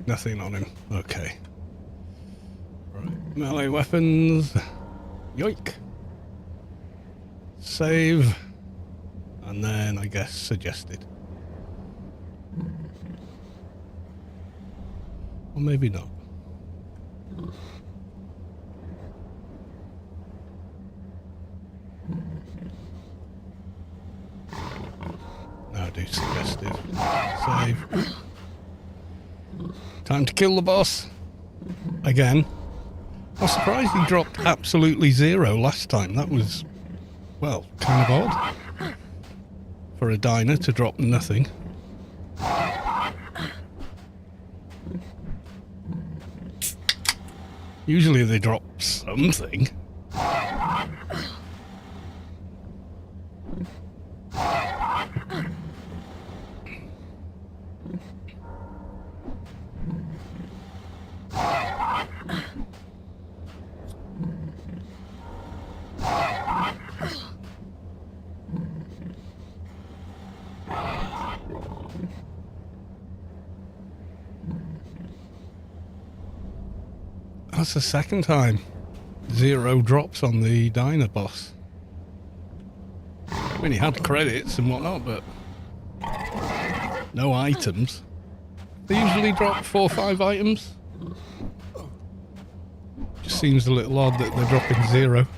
[SPEAKER 1] Nothing on him. Okay. Right, melee weapons. Yoink. Save. And then, I guess, suggested. Or maybe not. Now do suggested. Save. Time to kill the boss. Again. I was surprised he dropped absolutely zero last time. That was, well, kind of odd. For a diner to drop nothing. Usually they drop something. That's the second time 0 drops on the diner boss. I mean, he had credits and whatnot, but no items. They usually drop 4 or 5 items. Just seems a little odd that they're dropping 0.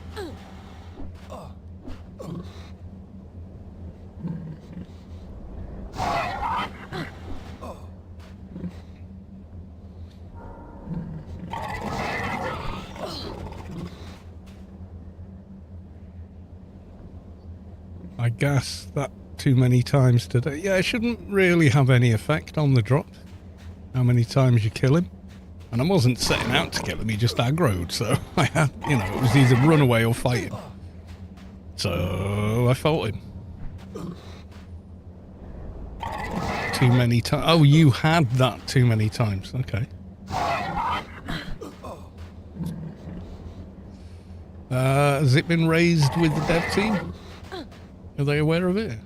[SPEAKER 1] I guess that too many times today. Yeah, it shouldn't really have any effect on the drop. How many times you kill him. And I wasn't setting out to kill him, he just aggroed, so I had, you know, it was either run away or fight him. So I fought him. Too many times. Oh, you had that too many times. Okay. Has it been raised with the dev team? Are they aware of it?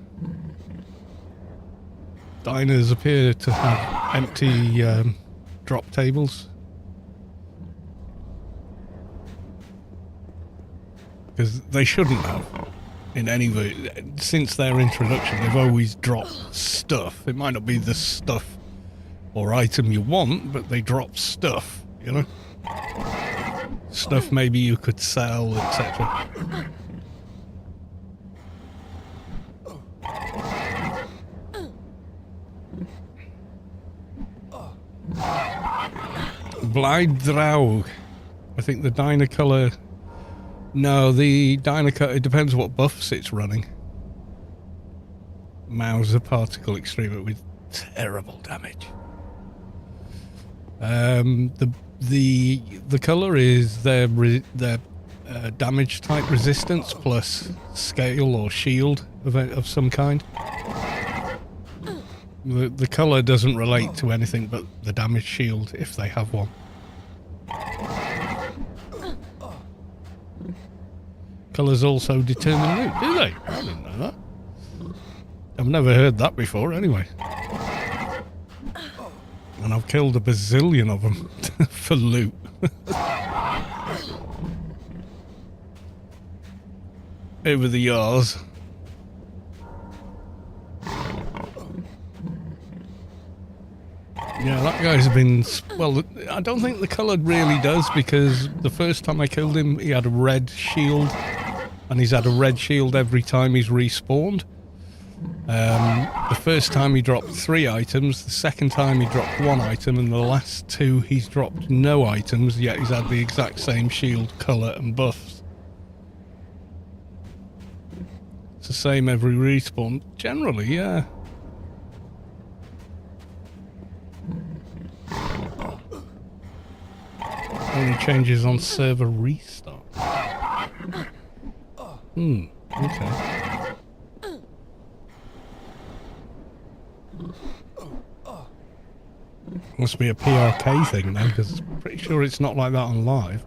[SPEAKER 1] Diners appear to have empty drop tables. Because they shouldn't have. In any way. Since their introduction, they've always dropped stuff. It might not be the stuff or item you want, but they drop stuff, you know? Stuff maybe you could sell, etc. Blind Draug. I think the diner colour... No, the diner colour... It depends what buffs it's running. Mauser particle extreme with terrible damage. The colour is their damage type resistance plus scale or shield of some kind. The colour doesn't relate to anything but the damage shield if they have one. Colours also determine loot, do they? I didn't know that. I've never heard that before anyway. And I've killed a bazillion of them for loot. Over the years. Yeah, that guy's been... Well, I don't think the colour really does, because the first time I killed him, he had a red shield. And he's had a red shield every time he's respawned. The first time he dropped 3 items, the second time he dropped 1 item, and the last 2 he's dropped no items, yet he's had the exact same shield, colour and buffs. It's the same every respawn. Generally, yeah. Only changes on server restart. Okay. Must be a PRK thing then, because I'm pretty sure it's not like that on live.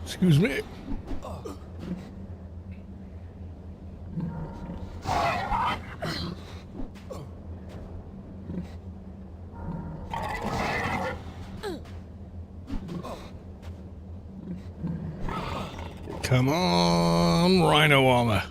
[SPEAKER 1] Excuse me. Come on, Rhino Armor.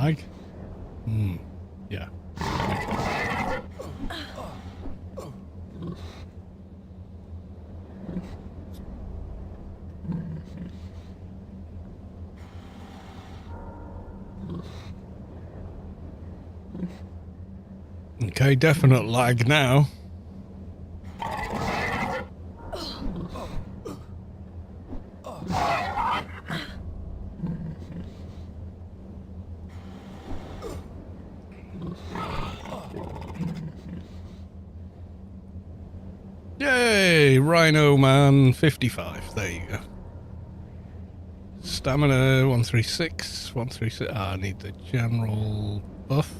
[SPEAKER 1] lag? Yeah. Okay, definite lag now. Yay! Rhino Man 55. There you go. Stamina 136. 136. Ah, I need the general buff.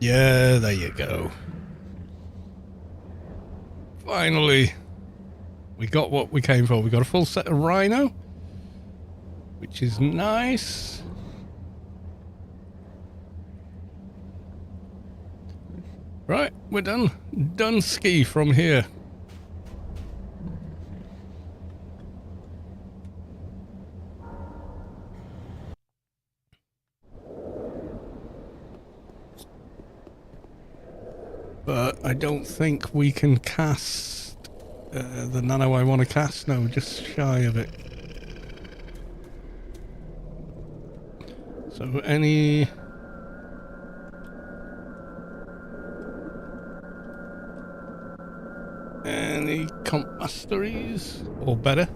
[SPEAKER 1] Yeah, there you go. Finally, we got what we came for. We got a full set of Rhino, which is nice. Right, we're done. Done ski from here. But I don't think we can cast the nano I want to cast. No, just shy of it. So any comp masteries or better?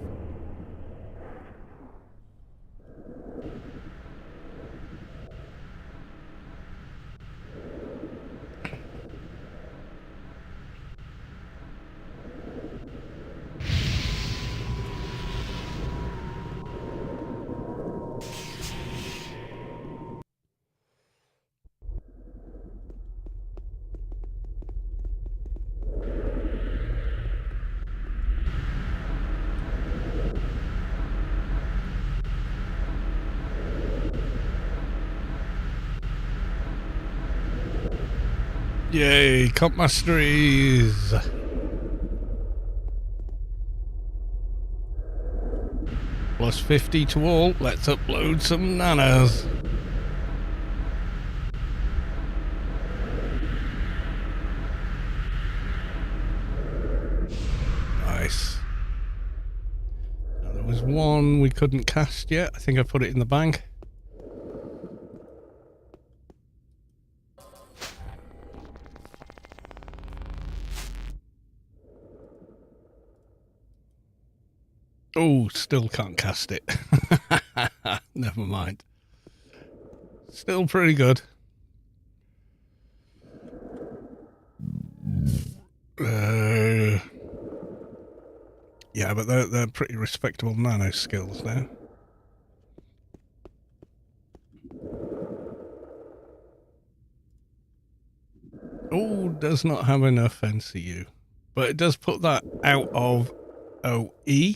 [SPEAKER 1] Yay, comp masteries! Plus 50 to all. Let's upload some nanos. Nice. Now, there was one we couldn't cast yet. I think I put it in the bank. Oh, still can't cast it. Never mind. Still pretty good. Yeah, but they're pretty respectable nano skills now. Oh, does not have enough NCU. But it does put that out of OE.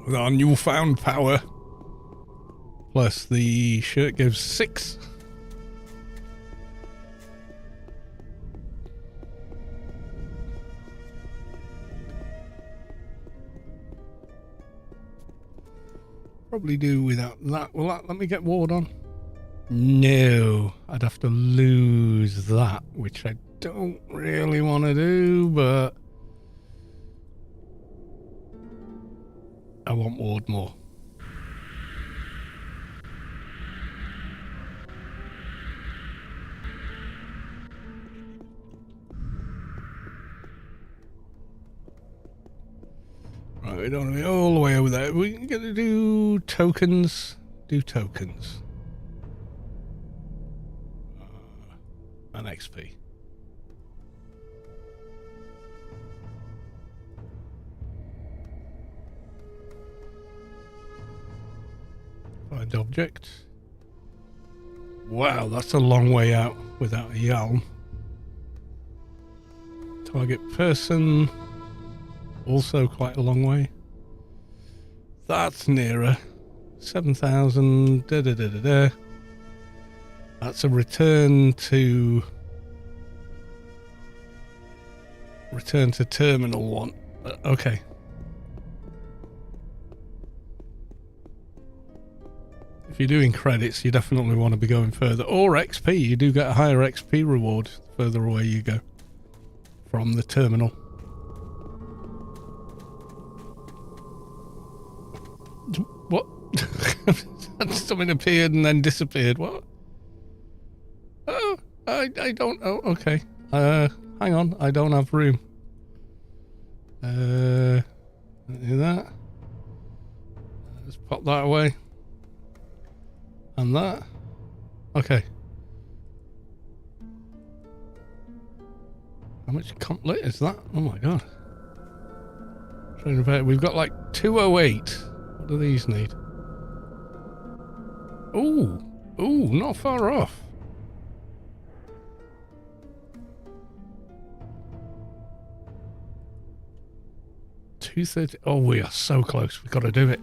[SPEAKER 1] With our newfound power. Plus the shirt gives 6. Probably do without that. Will that let me get ward on? No. I'd have to lose that, which I don't really want to do, but I want ward more. Right, we don't want to be all the way over there. We're going to do tokens. Do tokens. And XP. Find object. Wow, that's a long way out without a Yalm. Target person. Also quite a long way. That's nearer. 7,000. Da, da, da, da, da. That's a return to terminal 1. Okay. If you're doing credits, you definitely want to be going further. Or XP. You do get a higher XP reward the further away you go from the terminal. What? Something appeared and then disappeared. What? Oh, I don't know. Okay. Hang on. I don't have room. Do that. Let's pop that away. And that. Okay. How much comp lit is that? Oh my god. We've got like 208. What do these need? Ooh. Ooh, not far off. $230. Oh, we are so close. We've got to do it.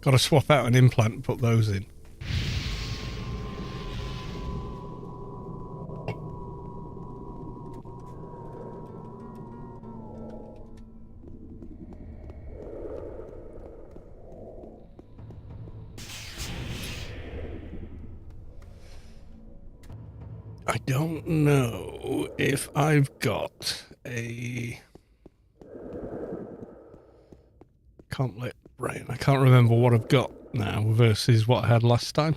[SPEAKER 1] Got to swap out an implant and put those in. I don't know if I've got a complet brain. I can't remember what I've got now versus what I had last time.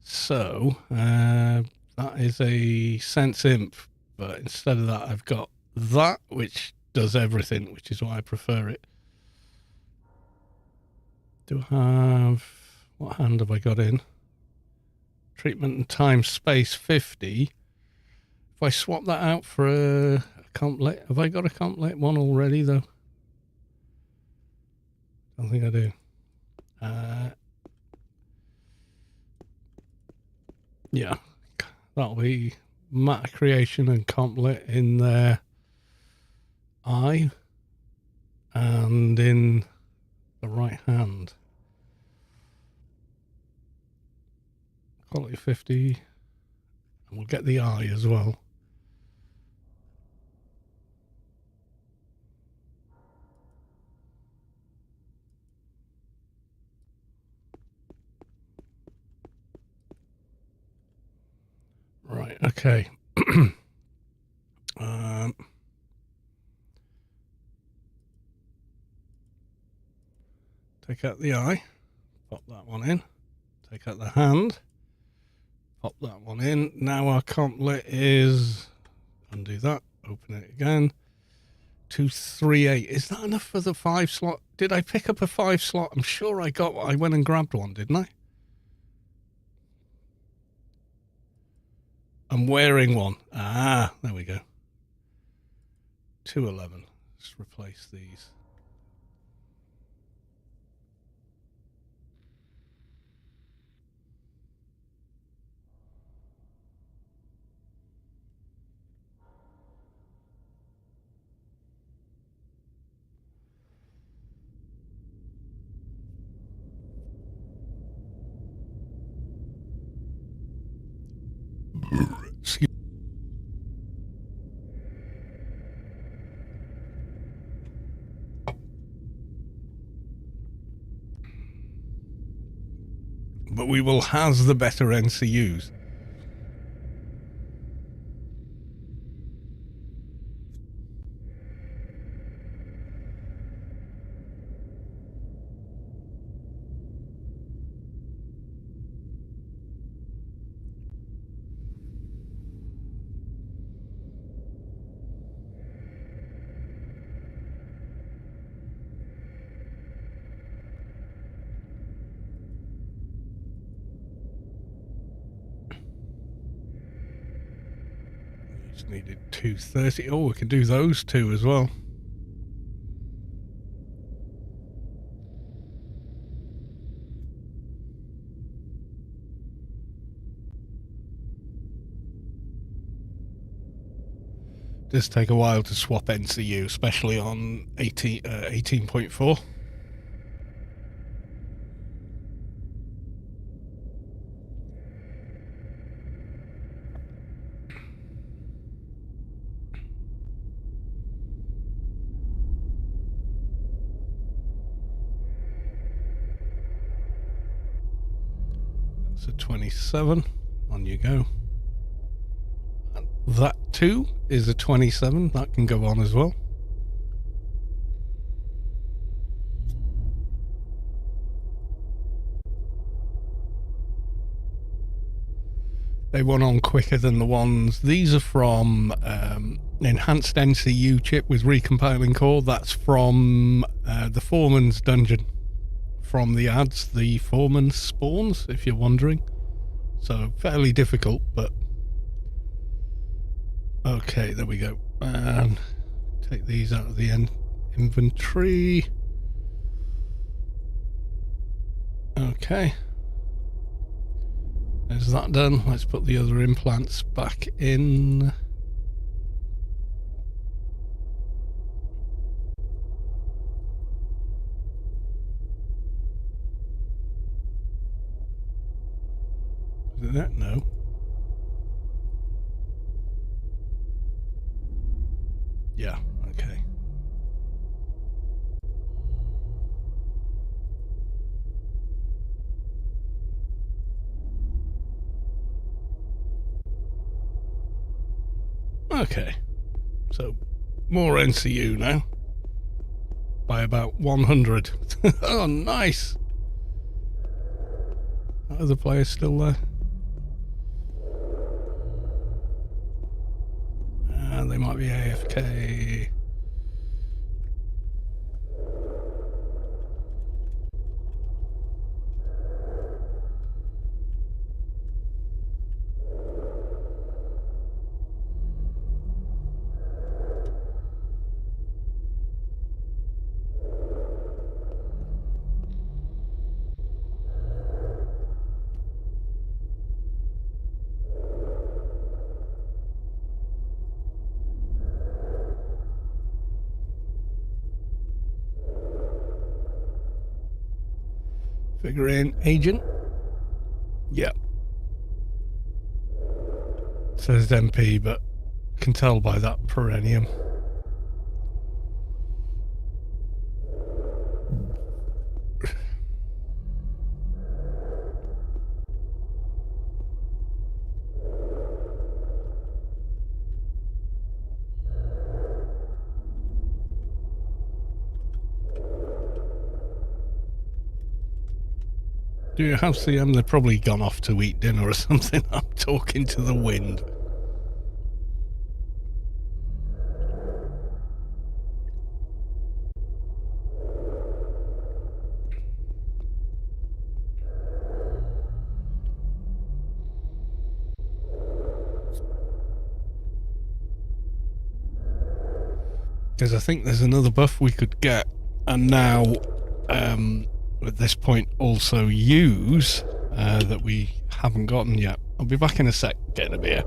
[SPEAKER 1] So, that is a Sense Imp, but instead of that I've got that, which does everything, which is why I prefer it. Do I have... what hand have I got in? Treatment and time space 50. If I swap that out for a complet, have I got a complet one already though? I don't think I do. Yeah, that'll be matter creation and complet in their eye and in the right hand. Quality 50, and we'll get the eye as well. Right, okay. Take out the eye, pop that one in. Take out the hand, pop that one in. Now our complet is, undo that, open it again. 238. Is that enough for the 5 slot? Did I pick up a 5 slot? I'm sure I went and grabbed one, didn't I? I'm wearing one. Ah, there we go. 211. Let's replace these. Excuse. But we will have the better NCUs. Just needed 230. Oh, we can do those two as well. does take a while to swap NCU, especially on 18.4. That's a 27. On you go. And that too is a 27. That can go on as well. They went on quicker than the ones. These are from enhanced NCU chip with recompiling core. That's from the Foreman's dungeon. From the ads, the Foreman spawns, if you're wondering. So fairly difficult, but okay, there we go. And take these out of the inventory. Okay. There's that done. Let's put the other implants back in. Is it that? No. Yeah, okay. Okay, so more NCU now by about 100. Oh, nice. That other player's still there. And they might be AFK. Figurine agent. Yep. Says MP, but can tell by that perennium. Do you have CM? They've probably gone off to eat dinner or something. I'm talking to the wind. Because I think there's another buff we could get, and now at this point also use that we haven't gotten yet. I'll be back in a sec getting a beer.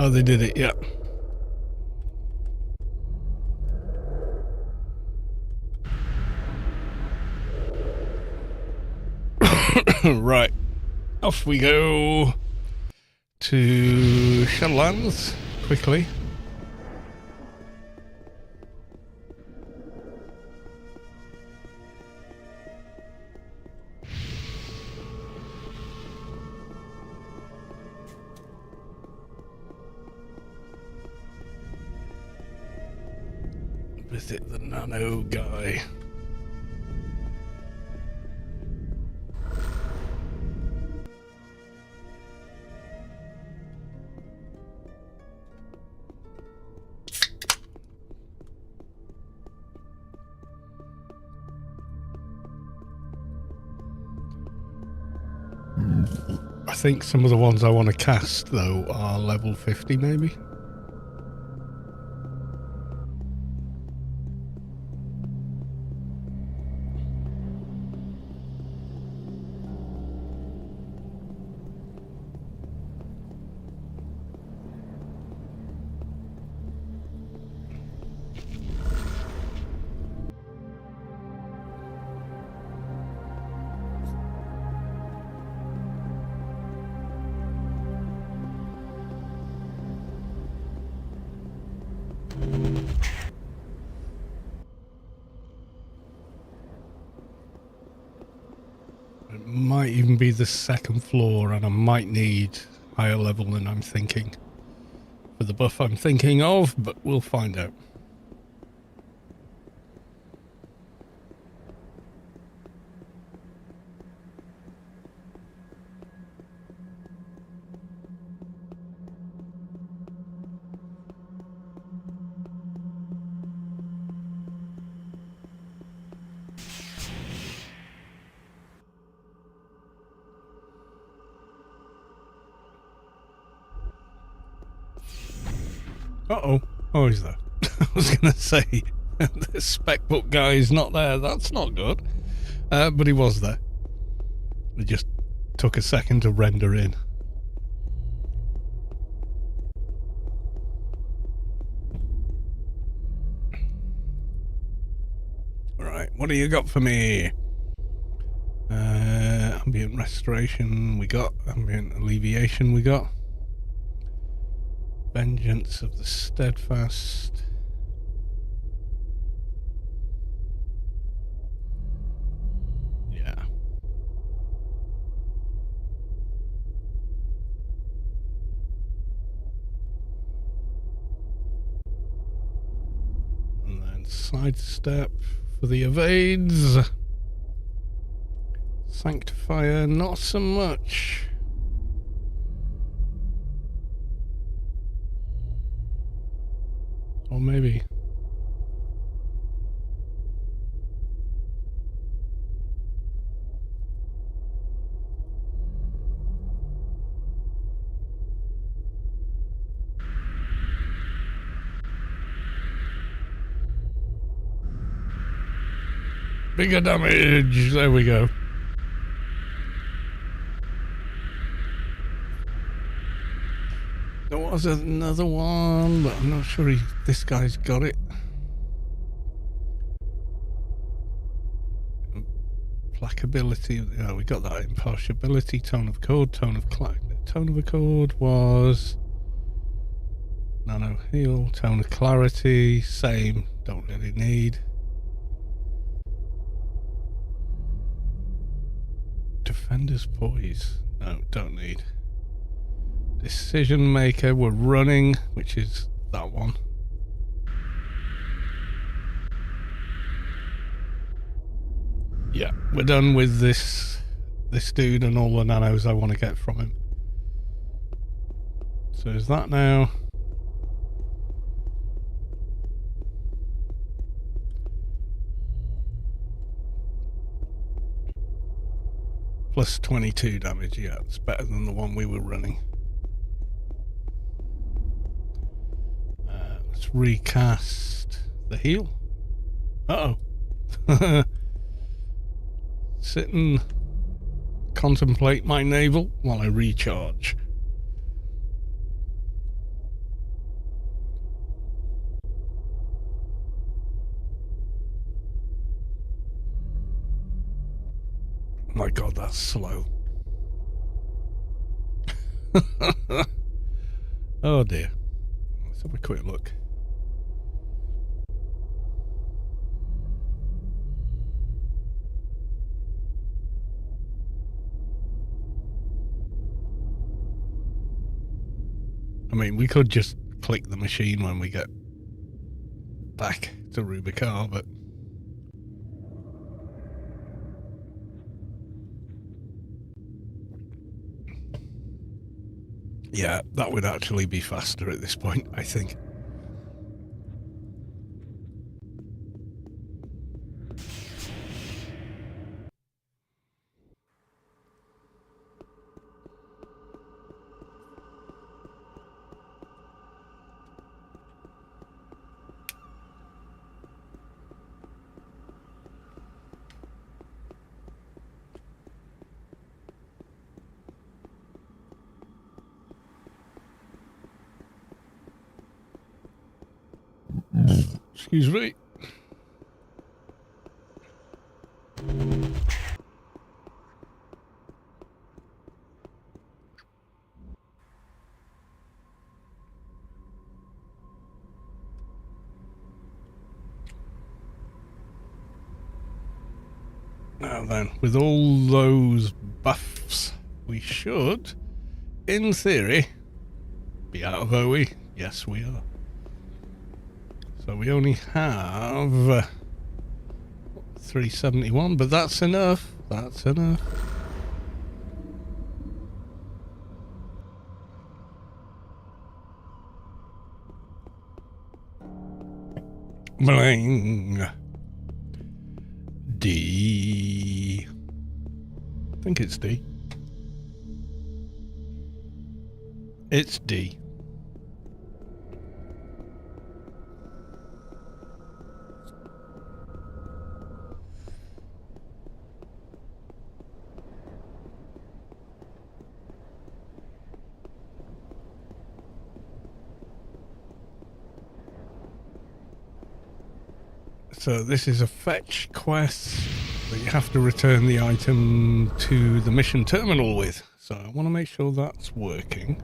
[SPEAKER 1] Oh, they did it, yeah. Right. Off we go to Shadowlands quickly. Visit the nano guy. I think some of the ones I want to cast, though, are level 50, maybe. It might even be the second floor, and I might need higher level than I'm thinking for the buff I'm thinking of, but we'll find out. Uh-oh. Oh, he's there. I was going to say, the spec book guy is not there. That's not good. But he was there. It just took a second to render in. Alright, what do you got for me? Ambient restoration we got. Ambient alleviation we got. Vengeance of the Steadfast. Yeah. And then sidestep for the evades. Sanctifier, not so much. Or maybe. Bigger damage. There we go. There was another one, but I'm not sure this guy's got it. Placability, yeah, we got that. Impartiality, tone of accord, tone of accord was nano heal, tone of clarity, same, don't really need. Defender's poise, no, don't need. Decision maker, we're running, which is that one. Yeah, we're done with this dude and all the nanos I want to get from him. So is that now? Plus 22 damage, yeah, it's better than the one we were running. Let's recast the heal. Uh-oh. Sit and contemplate my navel while I recharge. My God, that's slow. Oh dear. Let's have a quick look. I mean, we could just click the machine when we get back to Rubi-ka, but yeah, that would actually be faster at this point, I think. Excuse me. Now then, with all those buffs, we should, in theory, be out of OE. Yes, we are. So we only have 371, but that's enough. That's enough. Bling. D. I think it's D. It's D. So this is a fetch quest that you have to return the item to the mission terminal with. So I want to make sure that's working.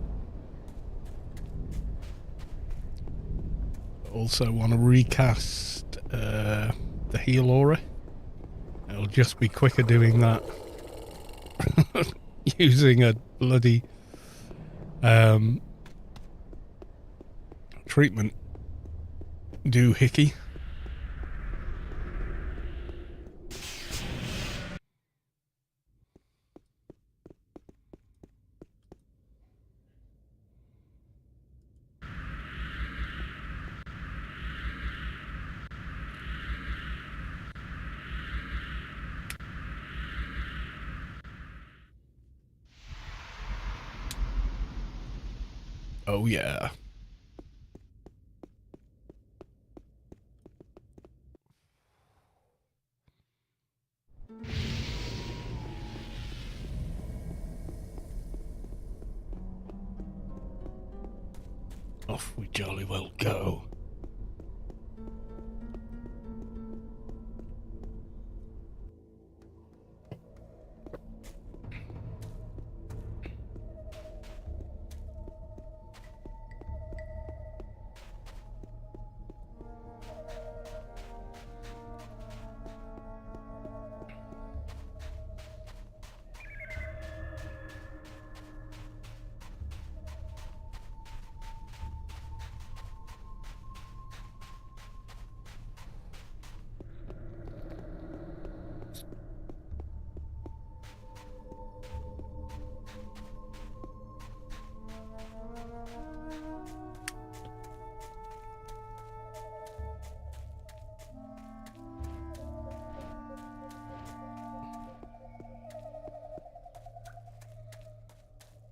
[SPEAKER 1] Also want to recast the heal aura. It'll just be quicker doing that using a bloody treatment doohickey. Oh yeah. Off we jolly well go.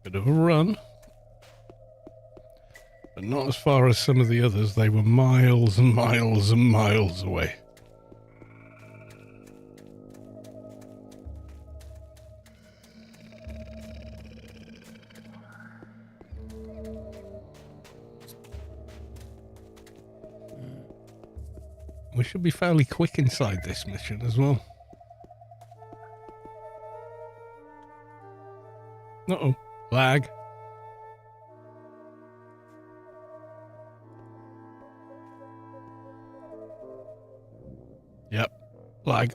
[SPEAKER 1] Bit of a run, but not as far as some of the others. They were miles and miles and miles away. We should be fairly quick inside this mission as well. Uh-oh. Lag. Yep. Lag.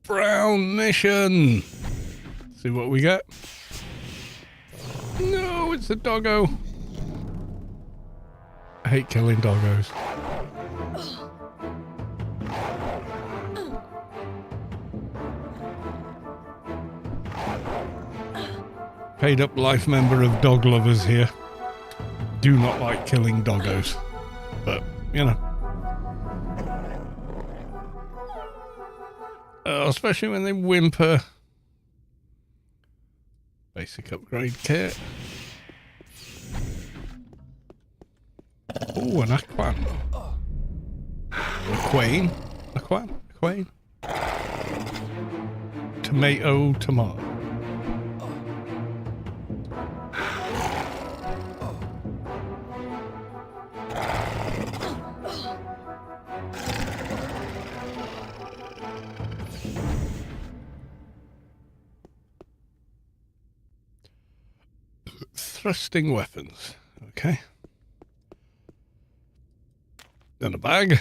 [SPEAKER 1] Brown mission. See what we get. No, it's a doggo. I hate killing doggos. Paid up life member of dog lovers here. Do not like killing doggos. But, you know. Especially when they whimper. Basic upgrade kit. Oh, an aquan. A quain. Quain. Tomato. Thrusting weapons. Okay. Then a bag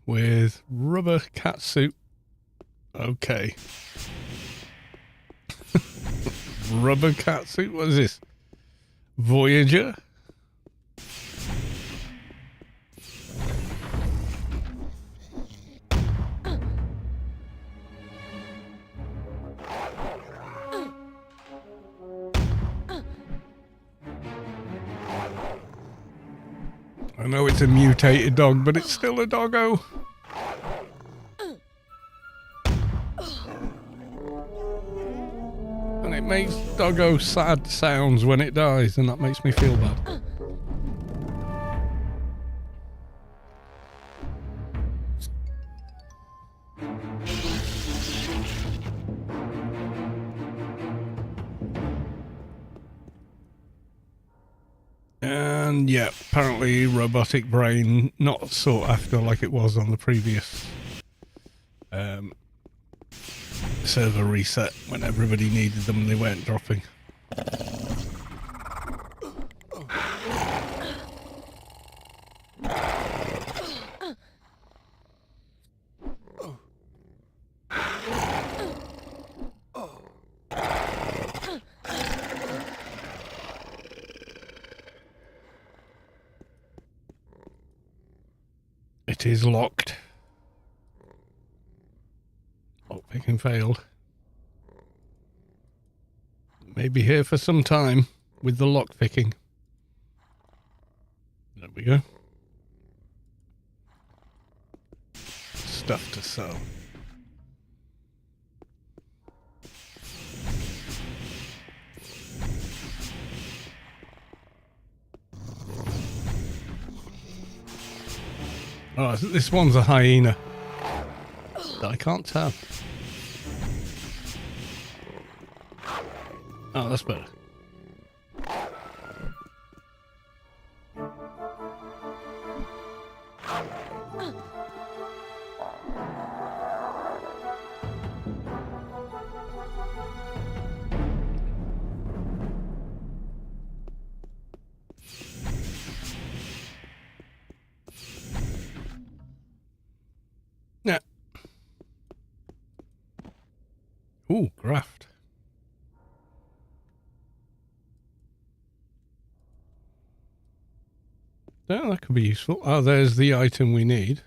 [SPEAKER 1] with rubber cat suit. Okay. Rubber cat suit? What is this? Voyager? I know it's a mutated dog, but it's still a doggo. And it makes doggo sad sounds when it dies, and that makes me feel bad. And yeah, apparently robotic brain not sought after like it was on the previous server reset when everybody needed them and they weren't dropping. It is locked. Lockpicking failed. May be here for some time with the lockpicking. There we go. Stuff to sell. Oh, this one's a hyena. I can't tell. Oh, that's better. Yeah. Ooh, graft. Yeah, that could be useful. Oh, there's the item we need.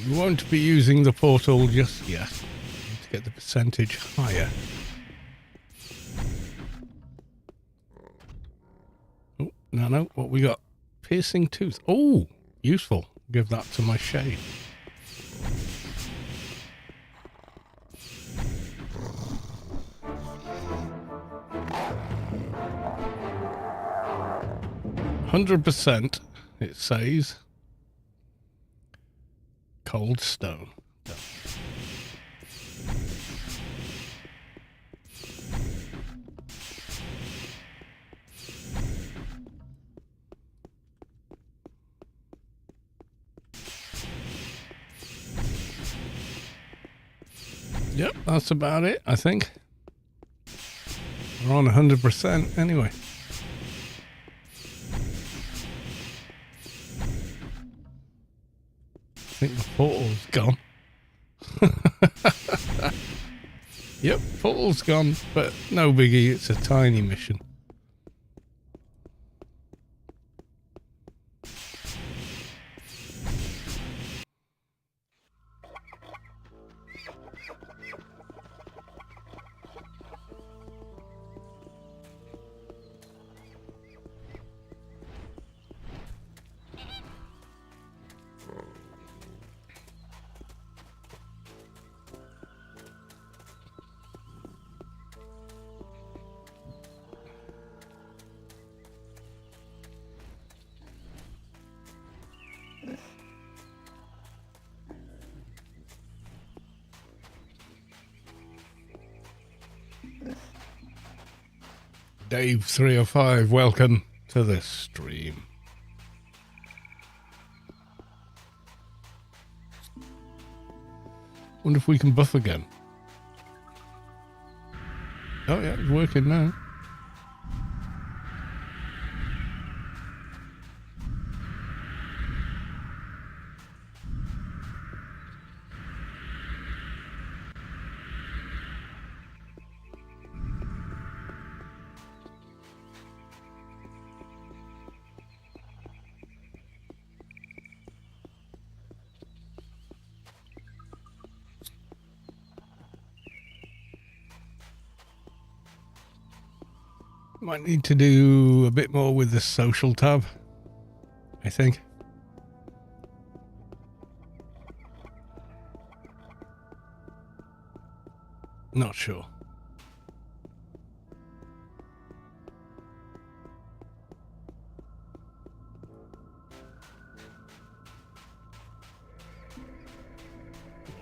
[SPEAKER 1] We won't be using the portal just yet. Need to get the percentage higher. Oh, no, what we got? Piercing tooth. Oh, useful. Give that to my shade. 100%, it says. Cold stone. Done. Yep, that's about it, I think. We're on 100% anyway. I think the portal's gone. Yep, portal's gone, but no biggie, it's a tiny mission. Dave 305, welcome to the stream. Wonder if we can buff again. Oh yeah, it's working now. Might need to do a bit more with the social tab, I think. Not sure.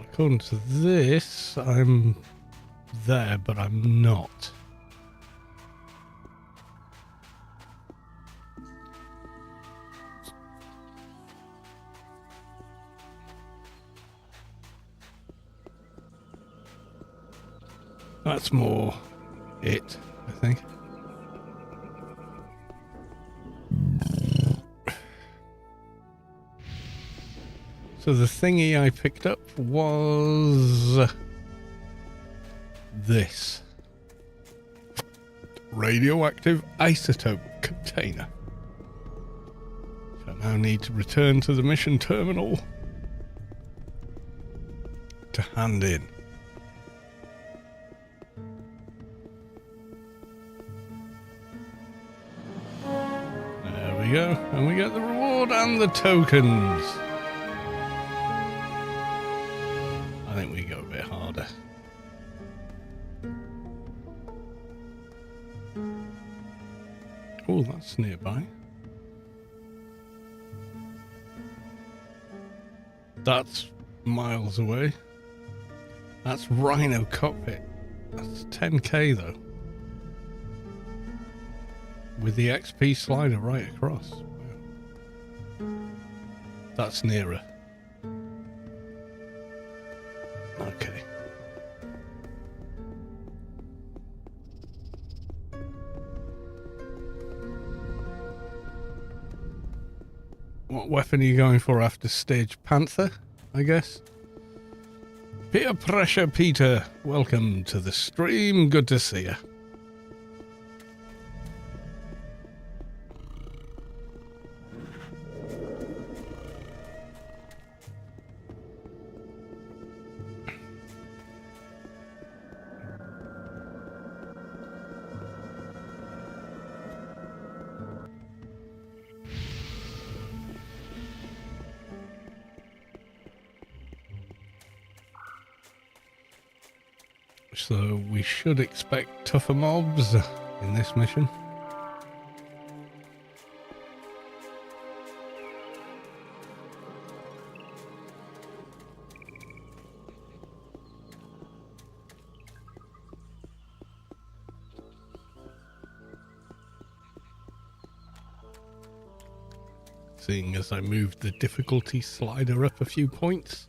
[SPEAKER 1] According to this, I'm there, but I'm not. That's more it, I think. So the thingy I picked up was this. Radioactive isotope container. So I now need to return to the mission terminal to hand in. There we go. And we get the reward and the tokens. I think we go a bit harder. Oh, that's nearby. That's miles away. That's Rhino Cockpit. That's 10k though. With the XP slider right across. Wow. That's nearer. Okay. What weapon are you going for after stage Panther, I guess? Peer Pressure Peter, welcome to the stream. Good to see you. So we should expect tougher mobs in this mission. seeing as I moved the difficulty slider up a few points.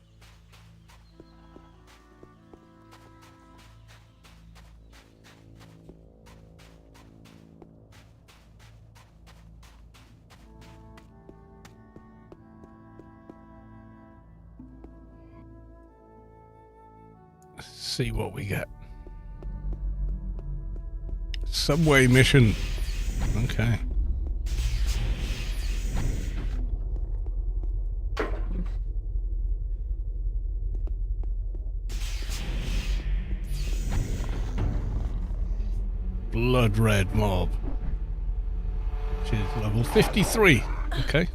[SPEAKER 1] Let's see what we get. Subway mission. Okay. Blood red mob, which is level 53. Okay.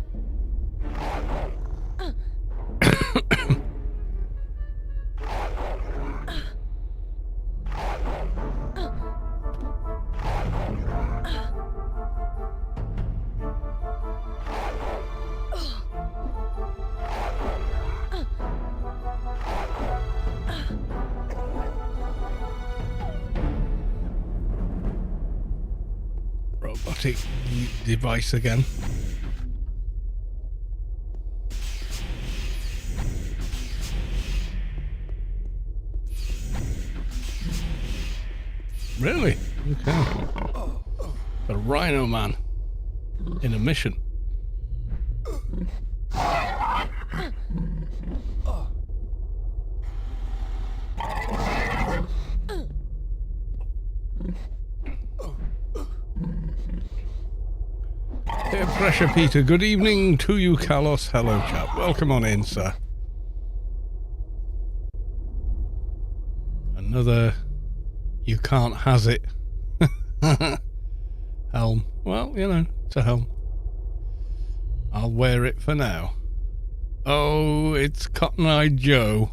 [SPEAKER 1] Robotic device again. Really? Okay. Got a rhino man in a mission. Peer pressure, Peter. Good evening to you, Carlos. Hello, chap. Welcome on in, sir. Another you can't has it. Helm. Well, you know, it's a helm. I'll wear it for now. Oh, it's Cotton Eye Joe.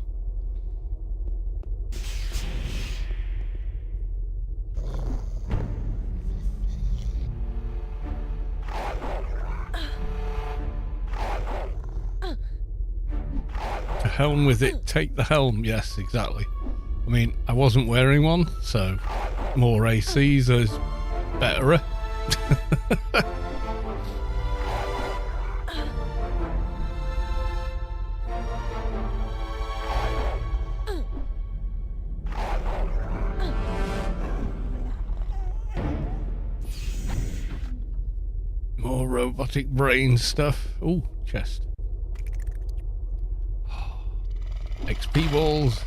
[SPEAKER 1] To helm with it, take the helm. Yes, exactly. I mean, I wasn't wearing one, so more ACs is better. More robotic brain stuff. Ooh, chest. XP balls.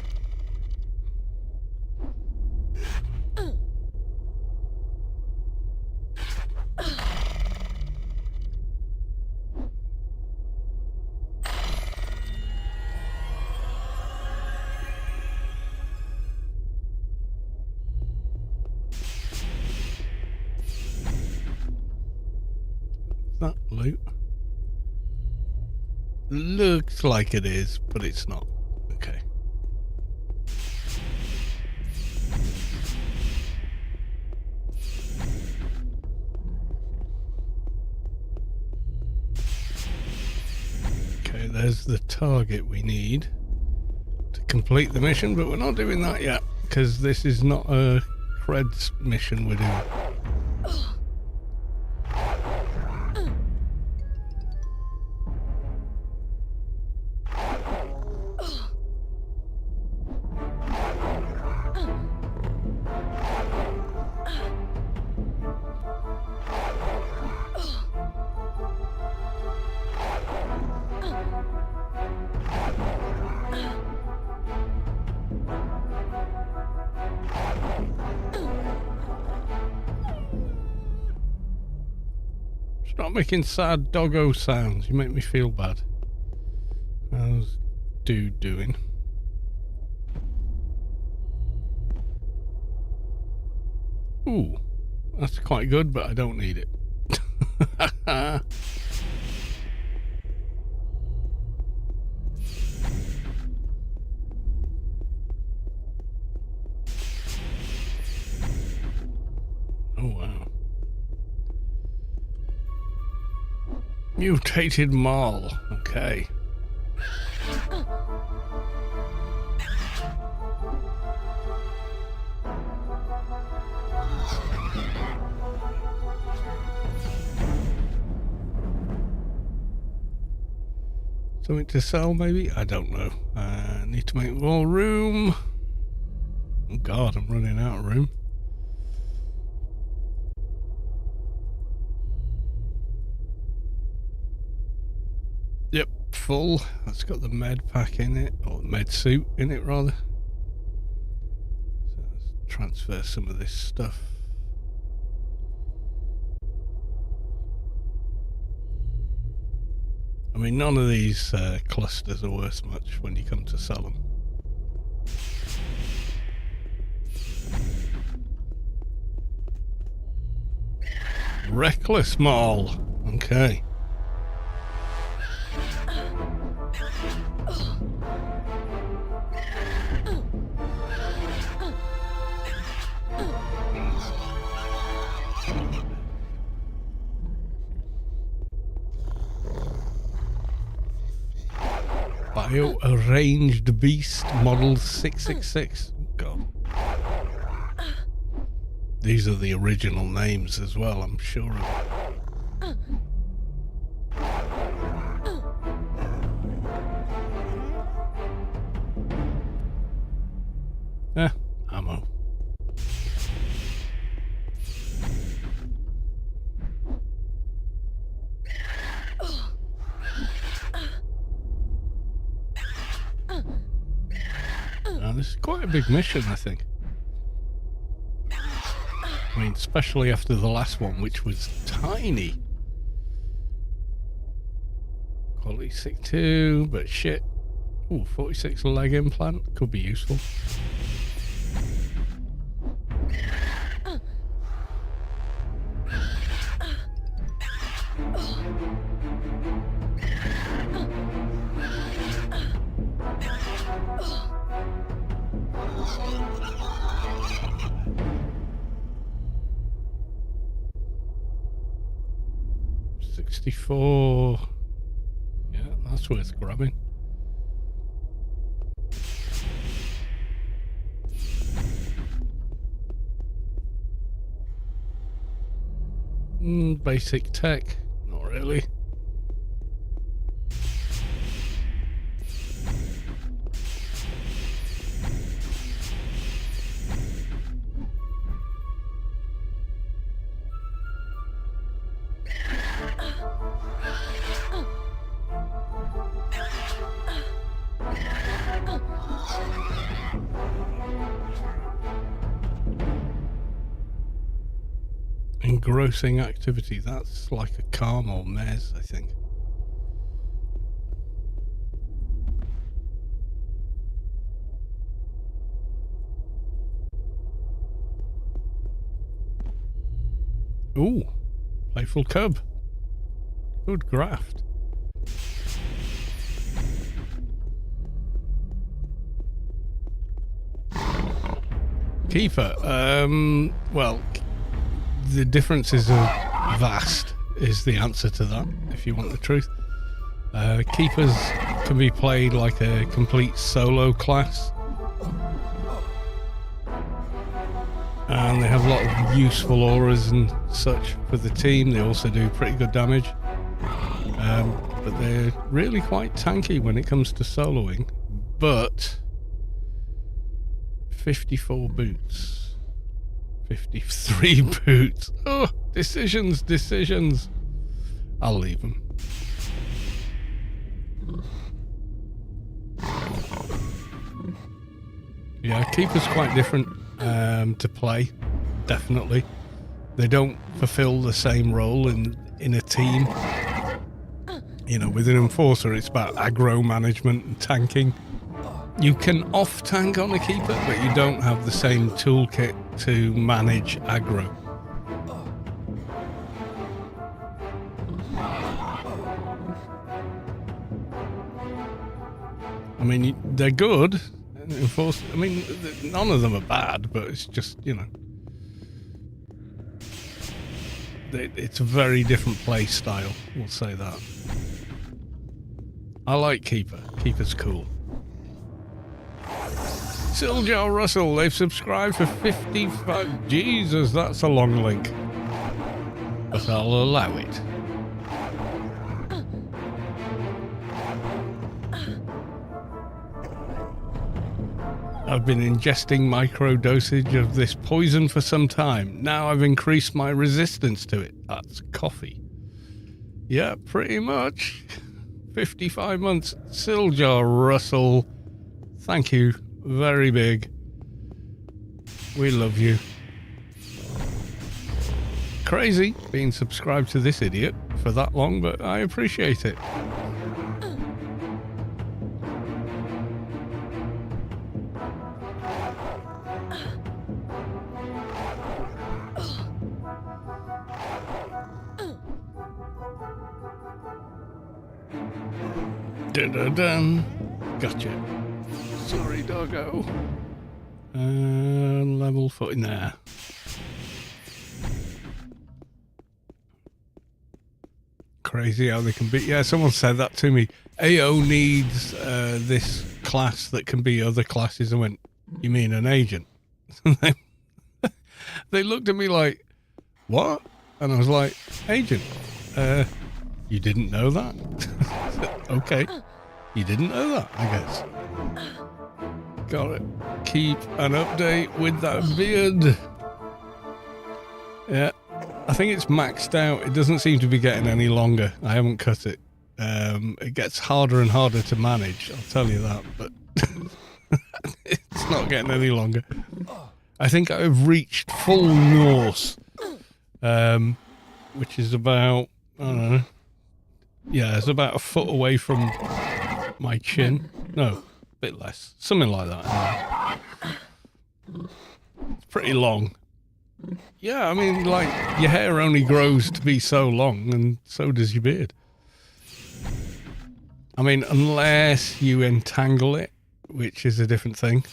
[SPEAKER 1] That loot looks like it is, but it's not. Okay. Okay, there's the target we need to complete the mission, but we're not doing that yet because this is not a creds mission we're doing. Stop making sad doggo sounds. You make me feel bad. How's dude doing? Ooh, that's quite good, but I don't need it. Oh, wow. Mutated mall. Okay. Something to sell, maybe? I don't know. Need to make more room. Oh god, I'm running out of room. Yep, full. That's got the med pack in it, or med suit in it rather. So let's transfer some of this stuff. I mean, none of these clusters are worth much when you come to sell them. Reckless Mall. Okay. Bio-arranged beast model 666. God. These are the original names as well, I'm sure of it. Ammo. Now, this is quite a big mission, I think. I mean, especially after the last one, which was tiny. Quality 62, but shit. Ooh, 46 leg implant could be useful. $64. Yeah, that's worth grabbing. Basic tech, not really. Engrossing activity, that's like a calm or mez, I think. Ooh, playful cub. Good graft. Keeper, well, the differences are vast, is the answer to that, if you want the truth. Keepers can be played like a complete solo class. And they have a lot of useful auras and such for the team. They also do pretty good damage. But they're really quite tanky when it comes to soloing. But 54 boots. 53 boots. Oh, decisions. I'll leave them. Yeah, Keeper's quite different to play, definitely. They don't fulfill the same role in a team. You know, with an Enforcer, it's about aggro management and tanking. You can off-tank on a Keeper, but you don't have the same toolkit to manage aggro. I mean, they're good. I mean, none of them are bad, but it's just, you know, it's a very different play style, we'll say that. I like Keeper. Keeper's cool. Siljar Russell, they've subscribed for 55. Jesus, that's a long link. But I'll allow it. I've been ingesting micro dosage of this poison for some time. Now I've increased my resistance to it. That's coffee. Yeah, pretty much. 55 months. Siljar Russell. Thank you. Very big. We love you. Crazy being subscribed to this idiot for that long, but I appreciate it. Dun-dun-dun. Gotcha. Sorry, doggo. Level foot in there. Crazy how they can be. Yeah, someone said that to me. AO needs this class that can be other classes. I went, you mean an agent? They looked at me like, what? And I was like, agent. You didn't know that? Okay. You didn't know that, I guess. Got it. Keep an update with that beard. Yeah. I think it's maxed out. It doesn't seem to be getting any longer. I haven't cut it. It gets harder and harder to manage, I'll tell you that, but it's not getting any longer. I think I've reached full Norse, which is about, I don't know, yeah, it's about a foot away from my chin. No, a bit less. Something like that. It's pretty long. Yeah, I mean, like, your hair only grows to be so long, and so does your beard. I mean, unless you entangle it, which is a different thing.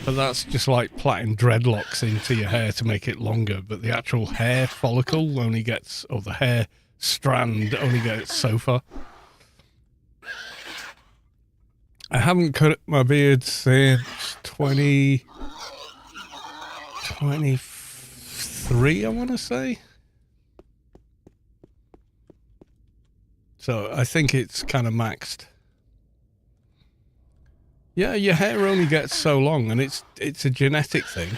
[SPEAKER 1] But that's just like plaiting dreadlocks into your hair to make it longer, but the actual hair follicle only gets, or the hair strand only gets so far. I haven't cut my beard since 2023, I want to say. So I think it's kind of maxed. Yeah, your hair only gets so long, and it's a genetic thing.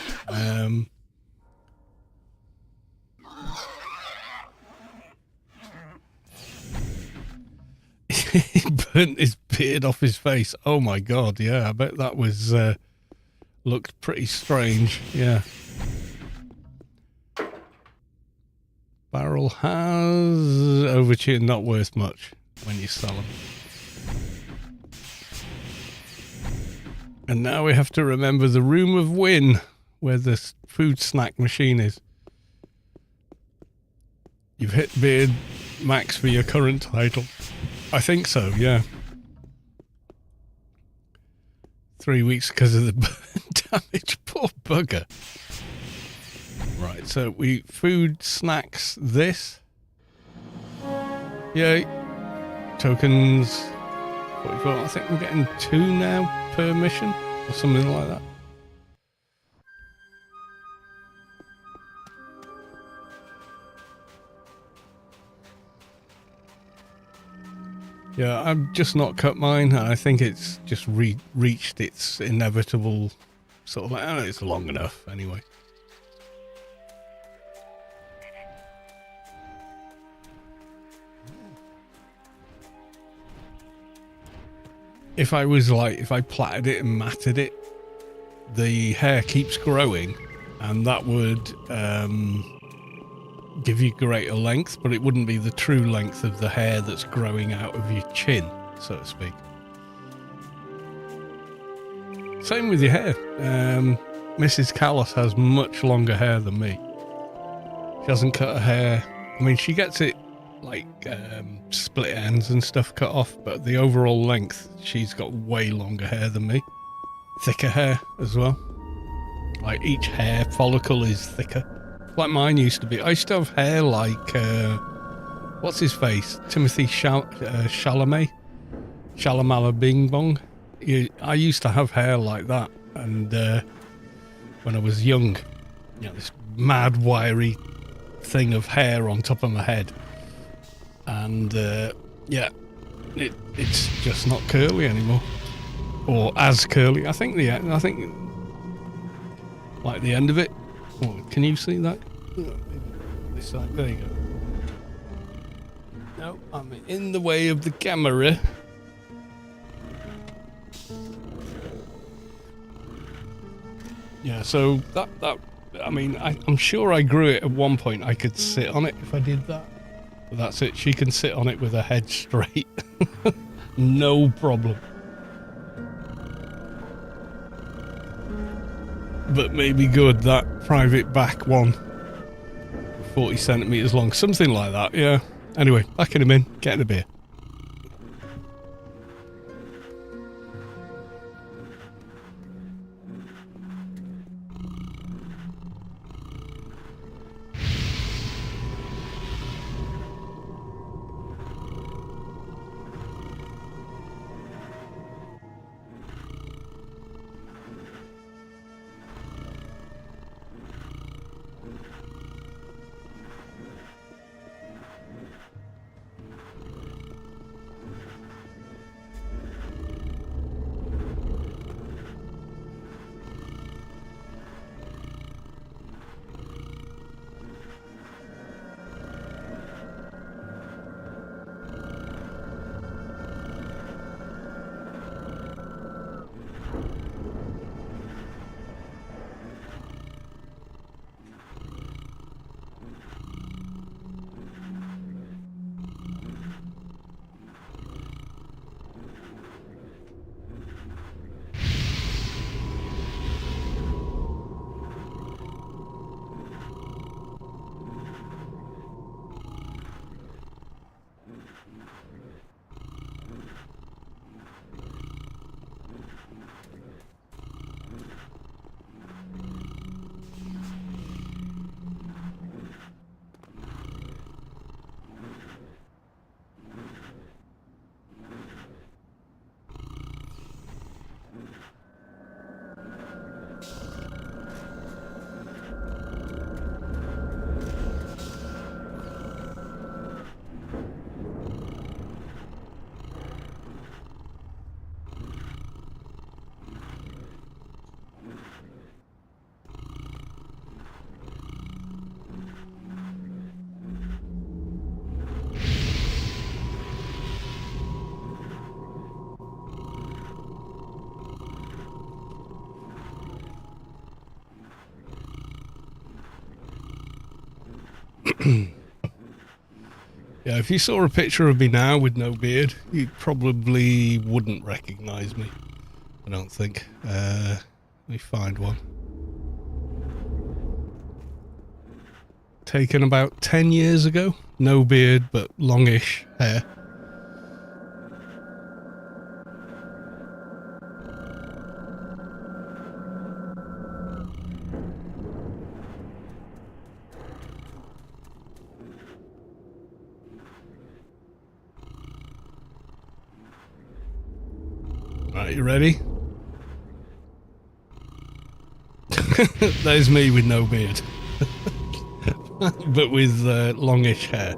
[SPEAKER 1] He burnt his beard off his face. Oh my god, yeah, I bet that was looked pretty strange. Yeah. Barrel has overtune, not worth much when you sell them. And now we have to remember the Room of Win, where the food snack machine is. You've hit beard max for your current title. I think so, yeah. 3 weeks because of the damage. Poor bugger. Right, so we food snacks this. Yay. Tokens. 44. I think we're getting 2 now per mission or something like that. Yeah, I've just not cut mine. I think it's just reached its inevitable sort of like, oh, it's long enough anyway. If I plaited it and matted it, the hair keeps growing, and that would give you greater length, but it wouldn't be the true length of the hair that's growing out of your chin, so to speak. Same with your hair. Mrs. Callis has much longer hair than me. She hasn't cut her hair. I mean, she gets it like split ends and stuff cut off, but the overall length, she's got way longer hair than me. Thicker hair as well. Like each hair follicle is thicker. Like mine used to be. I used to have hair like what's his face? Timothy Chalamet? Shalamala Bing Bong. I used to have hair like that, and when I was young, you know, this mad wiry thing of hair on top of my head. And yeah, it's just not curly anymore, or as curly. I think like the end of it. Oh, can you see that? This side. There you go. No, I'm in the way of the camera. Yeah, so that I mean, I'm sure I grew it at one point. I could sit on it if I did that. But that's it. She can sit on it with her head straight. No problem. But maybe good, that private back one. 40 centimetres long. Something like that, yeah. Anyway, backing him in, getting a beer. Yeah, if you saw a picture of me now with no beard, you probably wouldn't recognise me. I don't think. Let me find one. Taken about 10 years ago. No beard, but longish hair. Right, you ready? There's me with no beard. But with longish hair.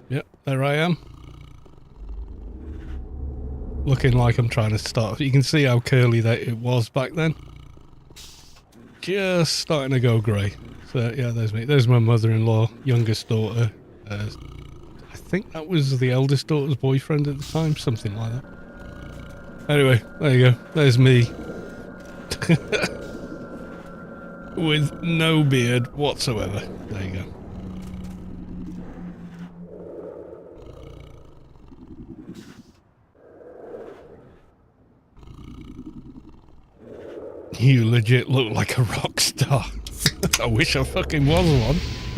[SPEAKER 1] Yep, there I am. Looking like I'm trying to start. You can see how curly that it was back then. Just starting to go grey. So yeah, there's me. There's my mother-in-law, youngest daughter. I think that was the eldest daughter's boyfriend at the time, something like that. Anyway, there you go. There's me. With no beard whatsoever. There you go. You legit look like a rock star. I wish I fucking was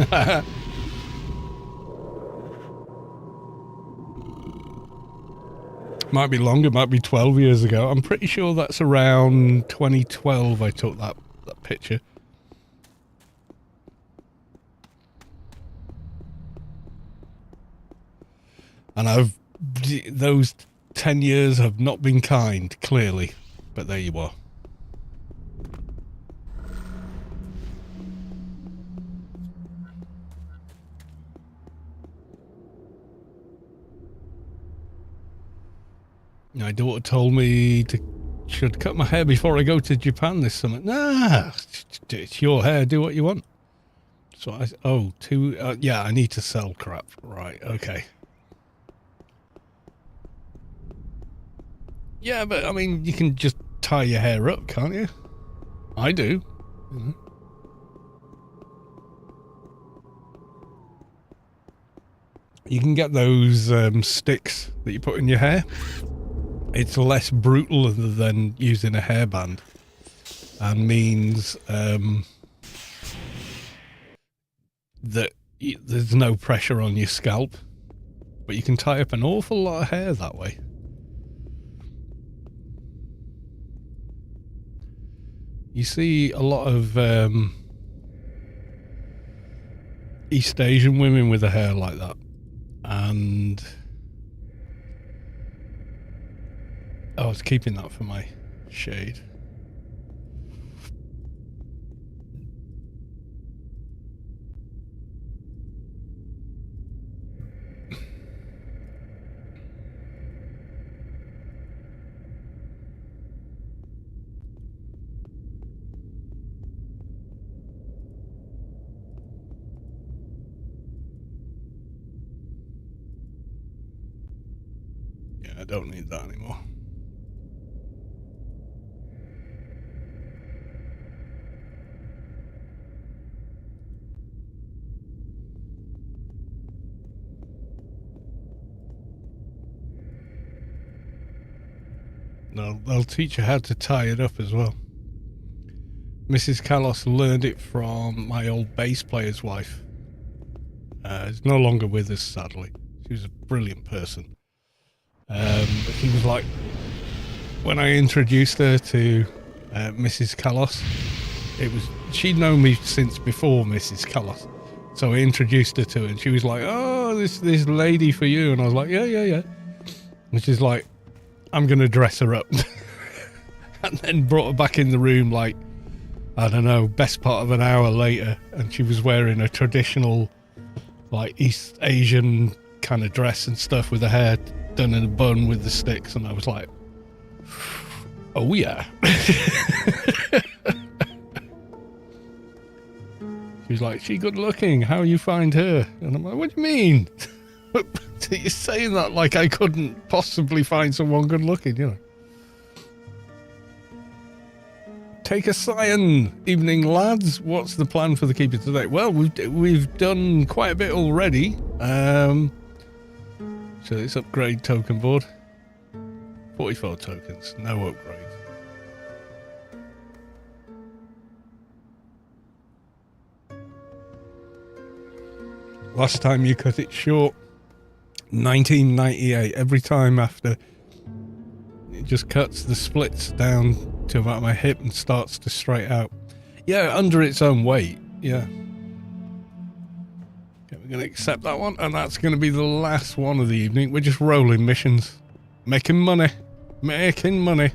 [SPEAKER 1] one. Might be longer, might be 12 years ago. I'm pretty sure that's around 2012 I took that picture. And those 10 years have not been kind, clearly. But there you are. My daughter told me should cut my hair before I go to Japan this summer. Nah, it's your hair. Do what you want. So yeah, I need to sell crap. Right, okay. Yeah, but I mean, you can just tie your hair up, can't you? I do. Mm-hmm. You can get those sticks that you put in your hair. It's less brutal than using a hairband, and means that there's no pressure on your scalp, but you can tie up an awful lot of hair that way. You see a lot of East Asian women with a hair like that, and I was keeping that for my shade. Yeah, I don't need that anymore. No, they'll teach you how to tie it up as well. Mrs. Kalos learned it from my old bass player's wife. She's no longer with us, sadly. She was a brilliant person. But she was like, when I introduced her to Mrs. Kalos, she'd known me since before Mrs. Kalos. So I introduced her to her, and she was like, "Oh, this lady for you," and I was like, "Yeah." And she's like, "I'm gonna dress her up," and then brought her back in the room like, I don't know, best part of an hour later, and she was wearing a traditional, like, East Asian kind of dress and stuff with her hair done in a bun with the sticks, and I was like, oh yeah. She was like, she good looking, how you find her? And I'm like, what do you mean? You're saying that like I couldn't possibly find someone good looking, you know. Take a sign. Evening, lads. What's the plan for the keeper today? Well, we've done quite a bit already. So let's upgrade token board. 44 tokens, no upgrade. Last time you cut it short, 1998. Every time after, it just cuts the splits down to about my hip and starts to straight out. Yeah, under its own weight. Yeah. Okay, we're going to accept that one, and that's going to be the last one of the evening. We're just rolling missions. Making money. Making money.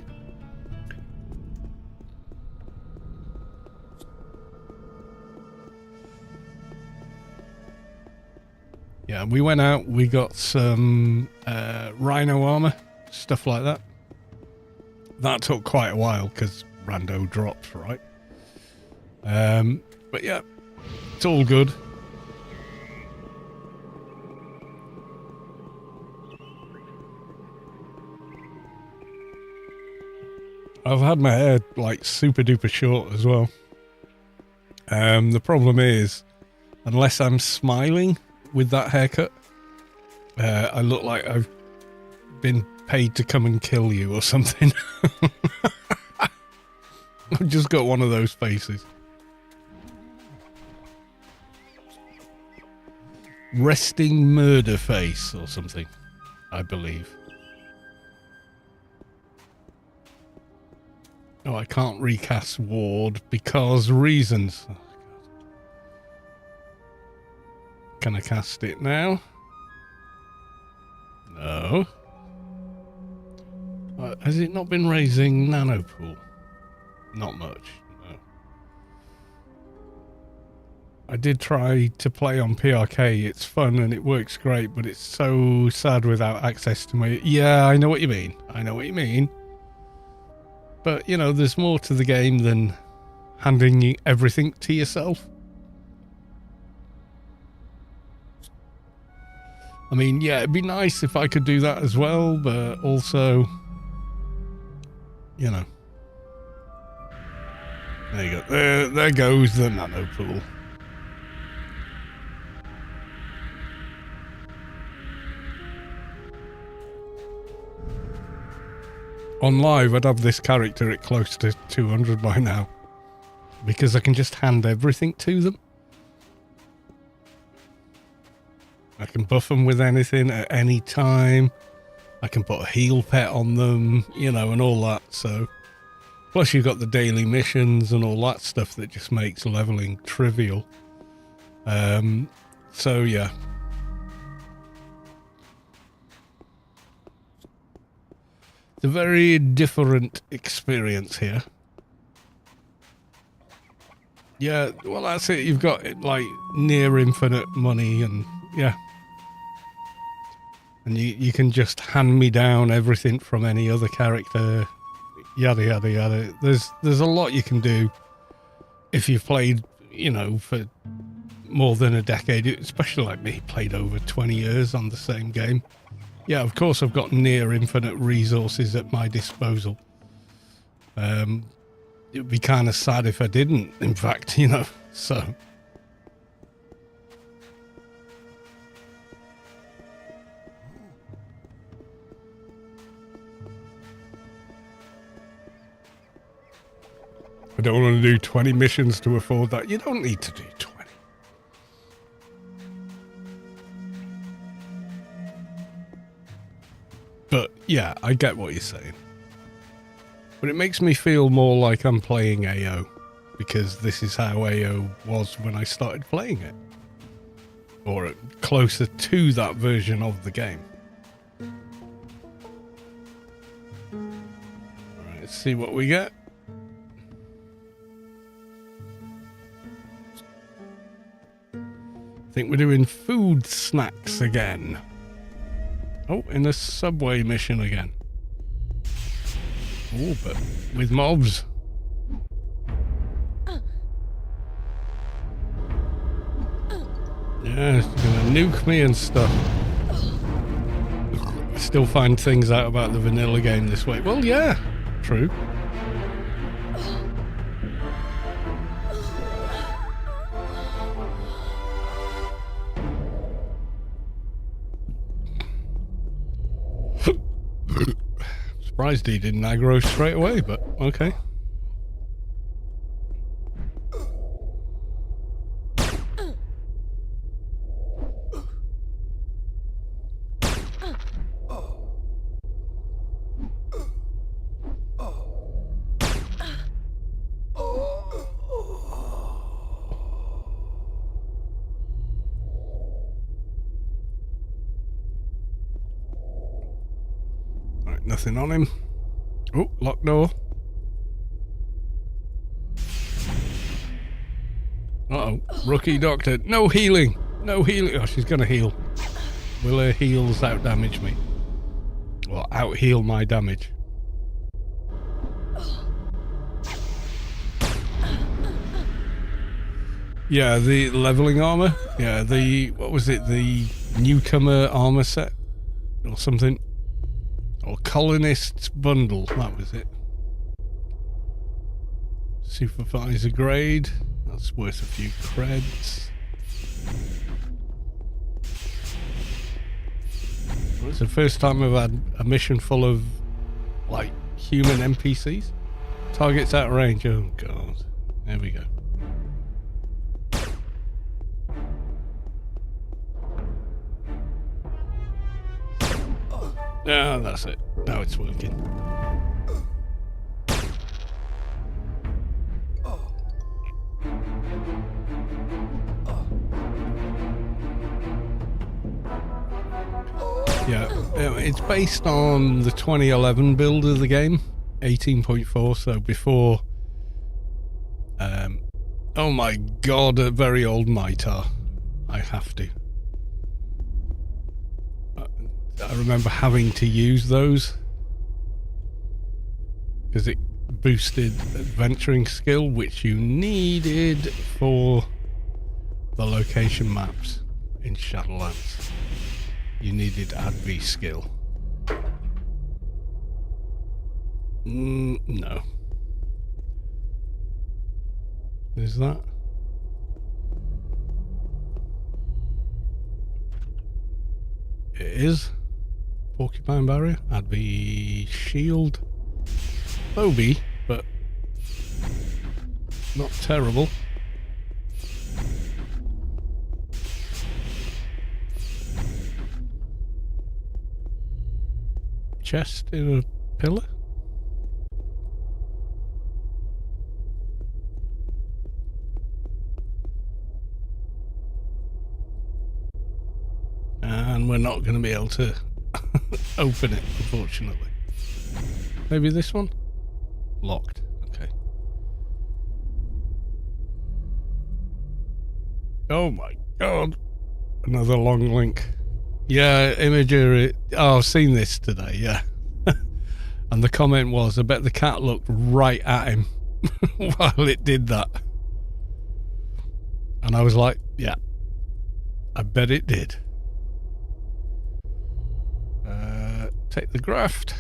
[SPEAKER 1] Yeah, we went out, we got some rhino armor, stuff like that. That took quite a while because rando dropped, right? But yeah, it's all good. I've had my hair like super duper short as well. The problem is, unless I'm smiling with that haircut, I look like I've been paid to come and kill you or something. I've just got one of those faces. Resting murder face or something, I believe. Oh, I can't recast Ward because reasons. Oh, can I cast it now? No. Has it not been raising nanopool? Not much, no. I did try to play on PRK. It's fun and it works great, but it's so sad without access to my... Yeah, I know what you mean. I know what you mean. But, you know, there's more to the game than handing everything to yourself. I mean, yeah, it'd be nice if I could do that as well, but also, you know. There you go. There goes the nano pool. On live, I'd have this character at close to 200 by now. Because I can just hand everything to them. I can buff them with anything at any time. I can put a heal pet on them, you know, and all that, so... Plus you've got the daily missions and all that stuff that just makes leveling trivial. So, yeah. It's a very different experience here. Yeah, well, that's it. You've got, like, near infinite money and, yeah. And you can just hand me down everything from any other character, yada, yada, yada. There's a lot you can do if you've played, you know, for more than a decade, especially like me, played over 20 years on the same game. Yeah, of course I've got near infinite resources at my disposal. It would be kind of sad if I didn't, in fact, you know, so... I don't want to do 20 missions to afford that. You don't need to do 20. But, yeah, I get what you're saying. But it makes me feel more like I'm playing AO. Because this is how AO was when I started playing it. Or closer to that version of the game. Alright, let's see what we get. I think we're doing food snacks again. Oh, in a subway mission again. Oh, but with mobs. Yeah, it's gonna nuke me and stuff. I still find things out about the vanilla game this way. Well, yeah, true. Surprised he didn't aggro straight away, but okay. Nothing on him. Oh, locked door. Uh-oh. Rookie doctor. No healing. No healing. Oh, she's gonna heal. Will her heals out-damage me? Or out-heal my damage? Yeah, the leveling armor. Yeah, the... What was it? The newcomer armor set? Or something? Or colonists bundle, that was it. Supervisor grade, that's worth a few creds. Well, it's the first time I've had a mission full of, like, human NPCs. Targets out of range, oh god. There we go. Ah, that's it. Now it's working. Yeah, it's based on the 2011 build of the game, 18.4, so before Oh my god, a very old Mitar. I have to. I remember having to use those because it boosted adventuring skill, which you needed for the location maps in Shadowlands. You needed AdV skill. No. Is that? It is. Porcupine barrier. AdV shield. Bobby, but not terrible. Chest in a pillar. And we're not going to be able to open it, unfortunately. Maybe this one? Locked. Okay. Oh my god. Another long link. Yeah, Imager. Oh, I've seen this today, yeah. And the comment was, I bet the cat looked right at him while it did that. And I was like, yeah, I bet it did. Take the graft.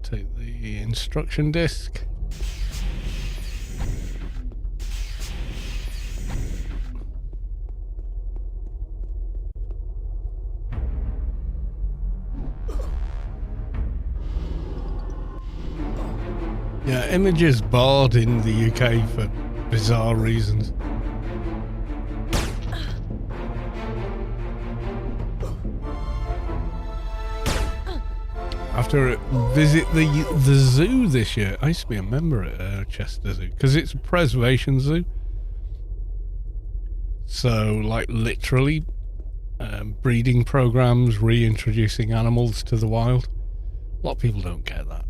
[SPEAKER 1] Take the instruction disc. Yeah, Images barred in the UK for bizarre reasons. After a visit the zoo this year, I used to be a member at Chester Zoo because it's a preservation zoo. So, like, literally, breeding programs, reintroducing animals to the wild. A lot of people don't get that.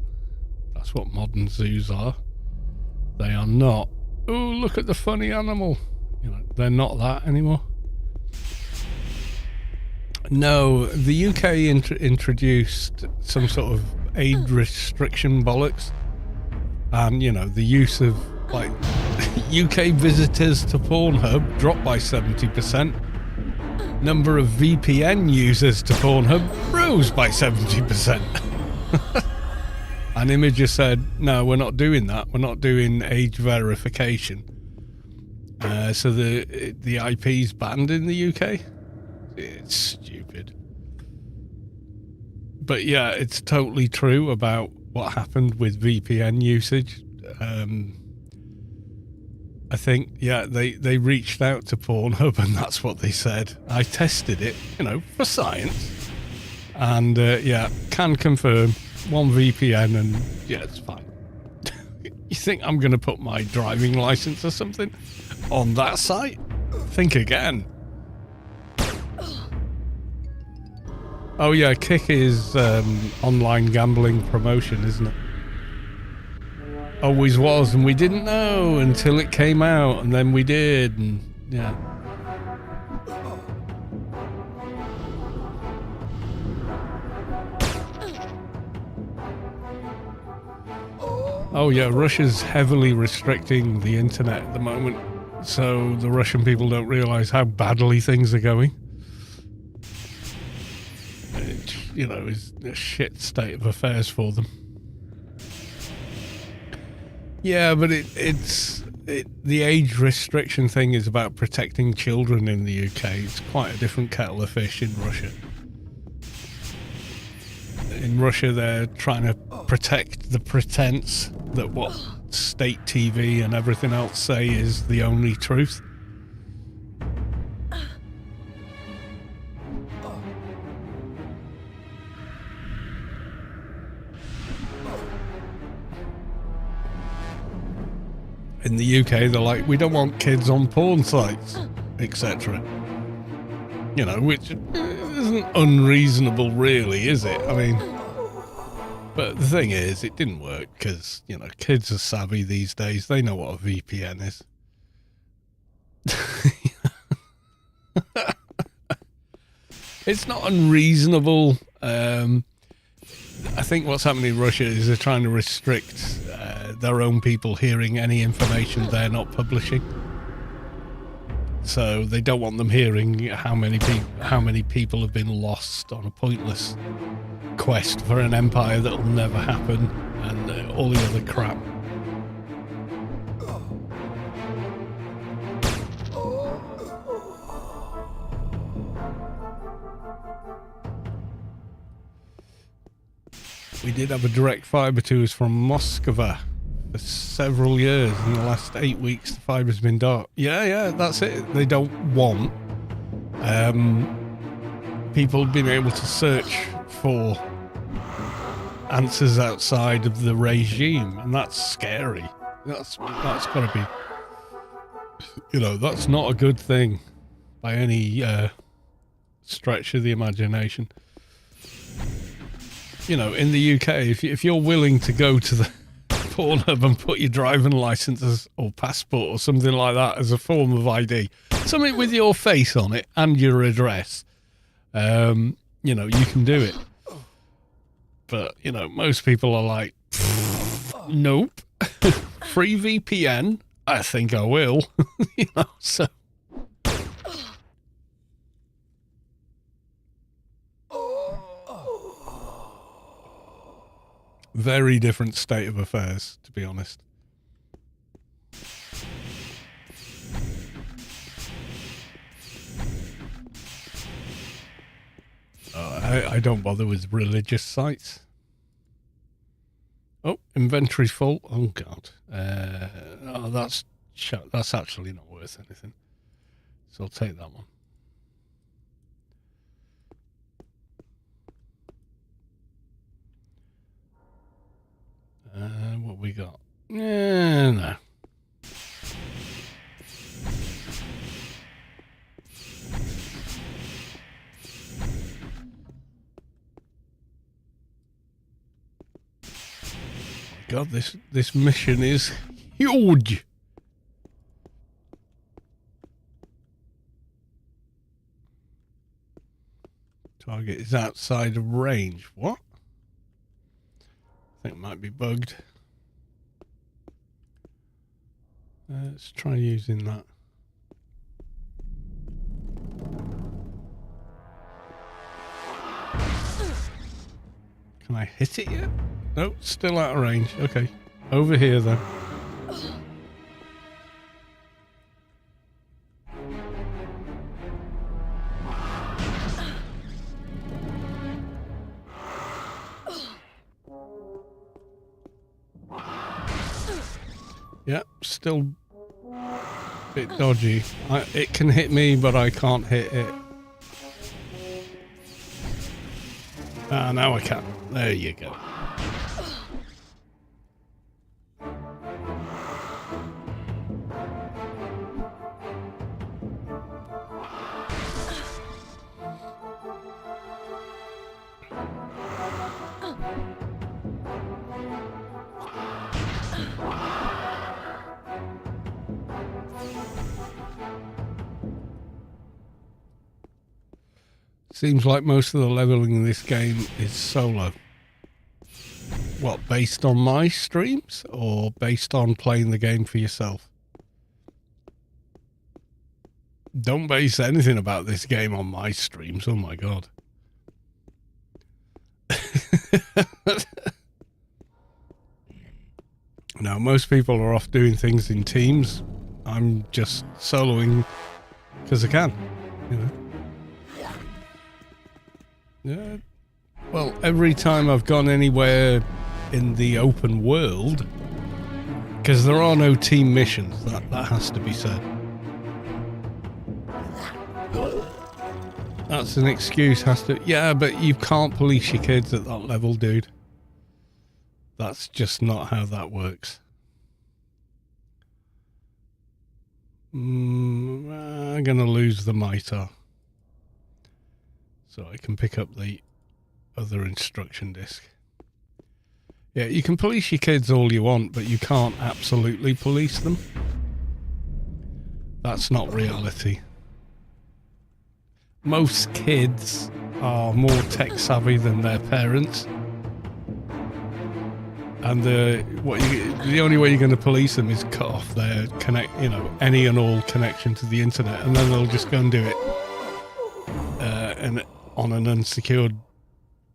[SPEAKER 1] That's what modern zoos are. They are not, oh, look at the funny animal. You know, they're not that anymore. No, the UK introduced some sort of age restriction bollocks. And, you know, the use of, like, UK visitors to Pornhub dropped by 70%. Number of VPN users to Pornhub rose by 70%. And Imager said, no, we're not doing that. We're not doing age verification. So the IP's banned in the UK. It's stupid. But yeah, it's totally true about what happened with VPN usage. I think, yeah, they reached out to Pornhub and that's what they said. I tested it, you know, for science. And yeah, can confirm one VPN and yeah, it's fine. You think I'm going to put my driving license or something on that site? Think again. Oh yeah, Kick is online gambling promotion, isn't it? Always was, and we didn't know until it came out, and then we did, and yeah. Oh yeah, Russia's heavily restricting the internet at the moment, so the Russian people don't realise how badly things are going. It, you know, is a shit state of affairs for them. Yeah, but the age restriction thing is about protecting children in the UK. It's quite a different kettle of fish in Russia. In Russia, they're trying to protect the pretense that what state TV and everything else say is the only truth. In the UK, they're like, we don't want kids on porn sites, etc. You know, which isn't unreasonable, really, is it? I mean, But the thing is, it didn't work because, you know, kids are savvy these days. They know what a VPN is. It's not unreasonable. I think what's happening in Russia is they're trying to restrict their own people hearing any information they're not publishing. So they don't want them hearing how many people have been lost on a pointless quest for an empire that'll never happen, and all the other crap. We did have a direct fibre to us from Moscow for several years. In the last 8 weeks, the fibre's been dark. Yeah, that's it. They don't want people being able to search for answers outside of the regime, and that's scary. That's got to be, you know, that's not a good thing by any stretch of the imagination. You know, in the UK, if you're willing to go to the Pornhub and put your driving license or passport or something like that as a form of ID, something with your face on it and your address, you know, you can do it. But, you know, most people are like, nope. Free VPN? I think I will. You know, so. Very different state of affairs, to be honest. I don't bother with religious sites. Oh, inventory full. Oh God. Oh, that's actually not worth anything. So I'll take that one. What we got? No. God, this mission is huge. Target is outside of range. What? I think it might be bugged. Let's try using that. Can I hit it yet? Nope, still out of range. Okay, over here then. Yeah, still a bit dodgy. It can hit me, but I can't hit it. Ah, now I can. There you go. Seems like most of the leveling in this game is solo. What, based on my streams or based on playing the game for yourself? Don't base anything about this game on my streams. Oh my God. Now, most people are off doing things in teams. I'm just soloing because I can, you know. Yeah. Well, every time I've gone anywhere in the open world, because there are no team missions, that has to be said. That's an excuse, has to... Yeah, but you can't police your kids at that level, dude. That's just not how that works. I'm going to lose the mitre. So I can pick up the other instruction disc. Yeah, you can police your kids all you want, but you can't absolutely police them. That's not reality. Most kids are more tech savvy than their parents. And the only way you're going to police them is cut off their any and all connection to the internet, and then they'll just go and do it and on an unsecured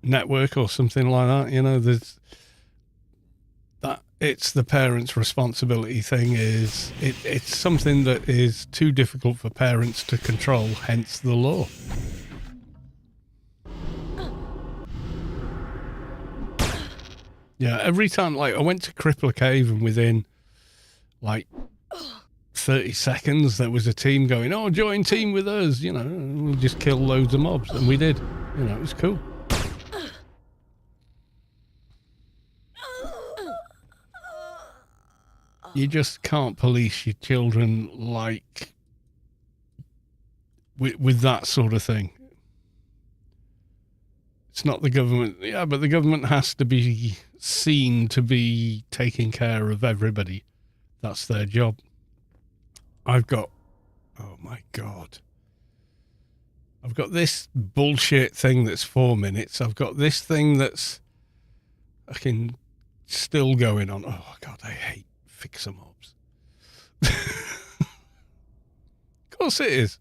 [SPEAKER 1] network or something like that. There's that. It's the parents' responsibility thing. It's something that is too difficult for parents to control, hence the law. Yeah, every time, I went to Crippler Cave, and within 30 seconds there was a team going, "Oh, join team with us, we'll just kill loads of mobs," and we did. It was cool. You just can't police your children with that sort of thing. It's not the government. Yeah, but the government has to be seen to be taking care of everybody. That's their job. Oh my God. I've got this bullshit thing that's 4 minutes. I've got this thing that's fucking still going on. Oh God, I hate fixer mobs. Of course it is.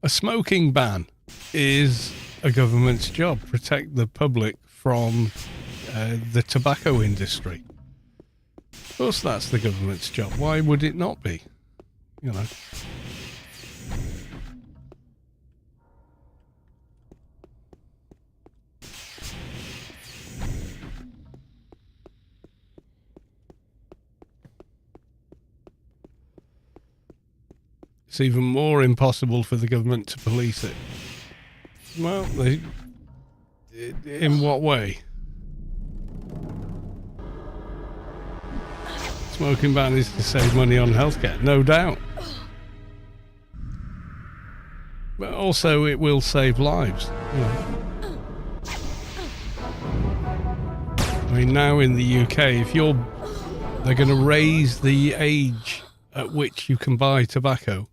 [SPEAKER 1] A smoking ban is a government's job. Protect the public from the tobacco industry. Of course that's the government's job. Why would it not be? It's even more impossible for the government to police it. Well, in what way? Smoking ban is to save money on healthcare, no doubt. But also it will save lives. I mean, now in the UK, they're going to raise the age at which you can buy tobacco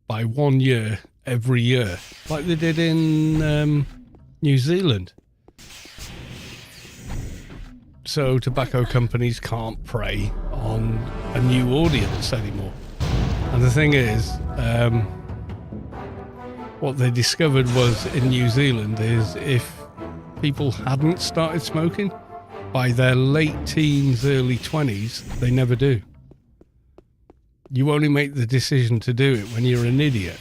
[SPEAKER 1] by 1 year every year, like they did in New Zealand. So tobacco companies can't prey on a new audience anymore. And the thing is, what they discovered was in New Zealand is if people hadn't started smoking by their late teens, early 20s, they never do. You only make the decision to do it when you're an idiot.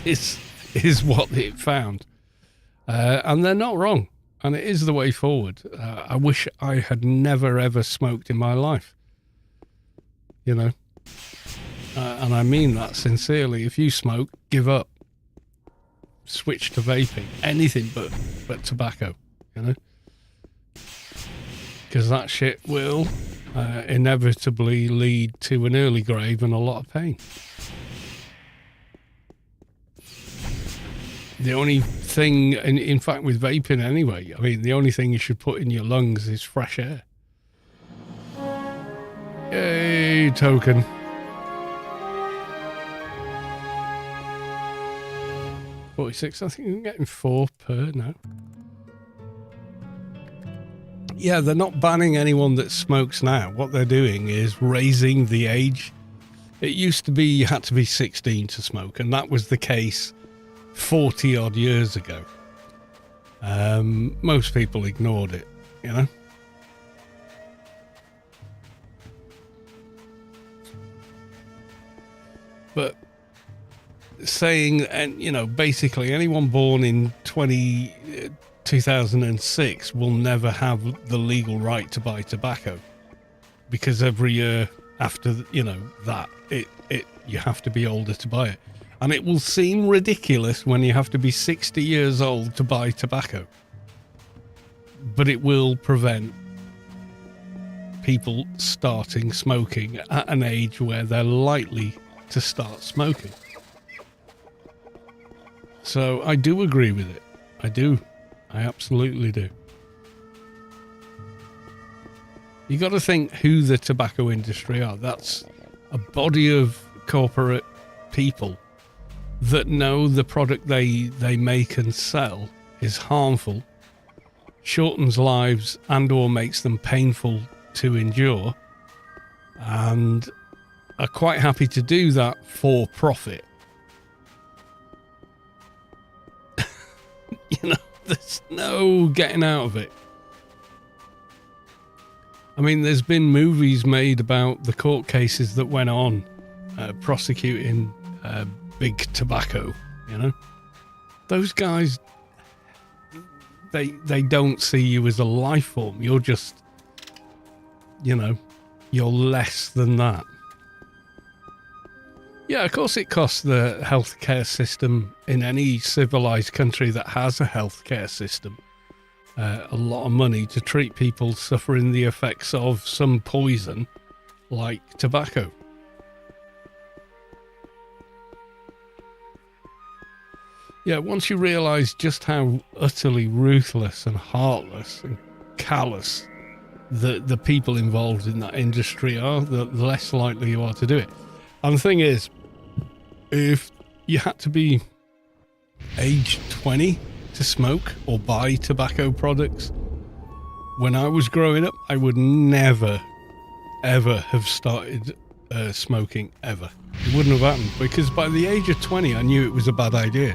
[SPEAKER 1] is what it found. And they're not wrong. And it is the way forward. I wish I had never, ever smoked in my life. And I mean that sincerely. If you smoke, give up. Switch to vaping. Anything but tobacco, Because that shit will inevitably lead to an early grave and a lot of pain. The only thing, in fact with vaping anyway, I mean, the only thing you should put in your lungs is fresh air. Yay, token. $46, I think I'm getting 4 per now. Yeah, they're not banning anyone that smokes now. What they're doing is raising the age. It used to be you had to be 16 to smoke, and that was the case 40 odd years ago. Most people ignored it, But saying, and basically anyone born in 2006 will never have the legal right to buy tobacco, because every year after that you have to be older to buy it. And it will seem ridiculous when you have to be 60 years old to buy tobacco. But it will prevent people starting smoking at an age where they're likely to start smoking. So I do agree with it. I do. I absolutely do. You got to think who the tobacco industry are. That's a body of corporate people that know the product they make and sell is harmful, shortens lives and or makes them painful to endure, and are quite happy to do that for profit. You know, there's no getting out of it. I mean, there's been movies made about the court cases that went on prosecuting big tobacco, you know. Those guys, they don't see you as a life form. You're just, you know, you're less than that. Yeah, of course it costs the healthcare system in any civilized country that has a healthcare system a lot of money to treat people suffering the effects of some poison like tobacco. Yeah, once you realise just how utterly ruthless and heartless and callous the people involved in that industry are, the less likely you are to do it. And the thing is, if you had to be age 20 to smoke or buy tobacco products, when I was growing up, I would never, ever have started smoking, ever. It wouldn't have happened, because by the age of 20, I knew it was a bad idea.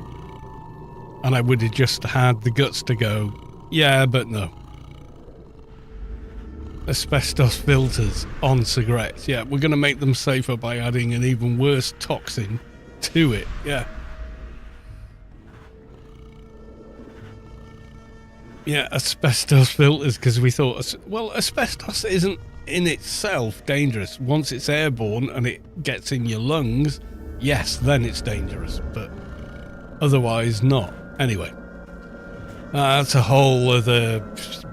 [SPEAKER 1] And I would have just had the guts to go, yeah, but no. Asbestos filters on cigarettes. Yeah, we're going to make them safer by adding an even worse toxin to it. Yeah. Yeah, asbestos filters, because we thought, well, asbestos isn't in itself dangerous. Once it's airborne and it gets in your lungs, yes, then it's dangerous, but otherwise not. Anyway, that's a whole other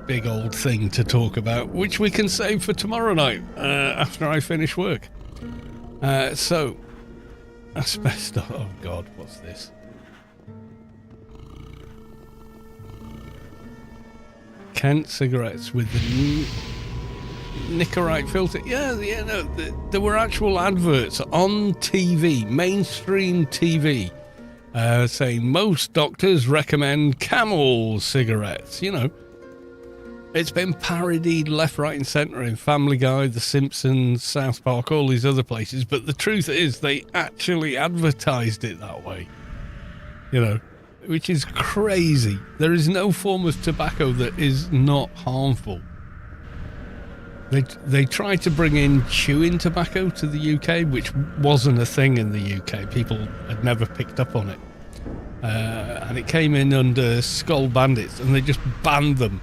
[SPEAKER 1] big old thing to talk about, which we can save for tomorrow night after I finish work. So, asbestos. Oh God, what's this? Kent cigarettes with the Nicorite filter. Yeah, no, there were actual adverts on TV, mainstream TV, saying most doctors recommend Camel cigarettes. You know, it's been parodied left, right and centre in Family Guy, The Simpsons, South Park, all these other places. But the truth is they actually advertised it that way, you know, which is crazy. There is no form of tobacco that is not harmful. They tried to bring in chewing tobacco to the UK, which wasn't a thing in the UK. People had never picked up on it. And it came in under Skull Bandits, and they just banned them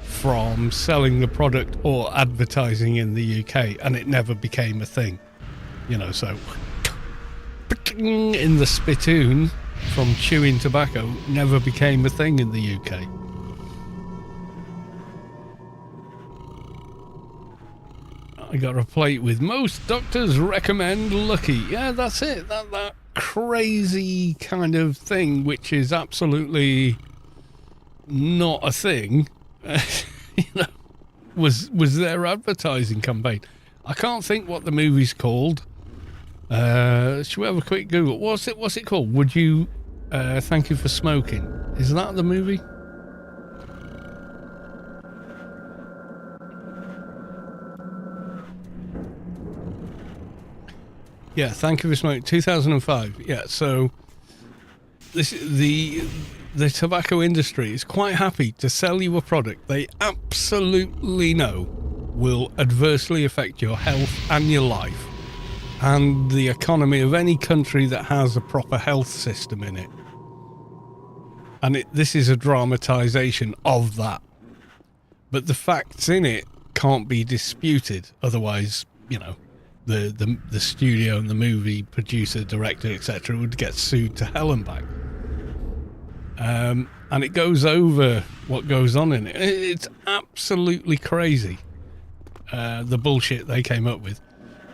[SPEAKER 1] from selling the product or advertising in the UK, and it never became a thing. You know, so in the spittoon from chewing tobacco never became a thing in the UK. I got a plate with most doctors recommend Lucky. Yeah, that's it. That crazy kind of thing, which is absolutely not a thing, you know, was their advertising campaign. I can't think what the movie's called. Should we have a quick Google? What's it called? Would you thank you for smoking? Is that the movie? Yeah, thank you for smoking. 2005. Yeah, so the tobacco industry is quite happy to sell you a product they absolutely know will adversely affect your health and your life and the economy of any country that has a proper health system in it. And this is a dramatization of that. But the facts in it can't be disputed. Otherwise, you know, the studio and the movie producer, director, etc. would get sued to hell and back. And it goes over what goes on in it. It's absolutely crazy, the bullshit they came up with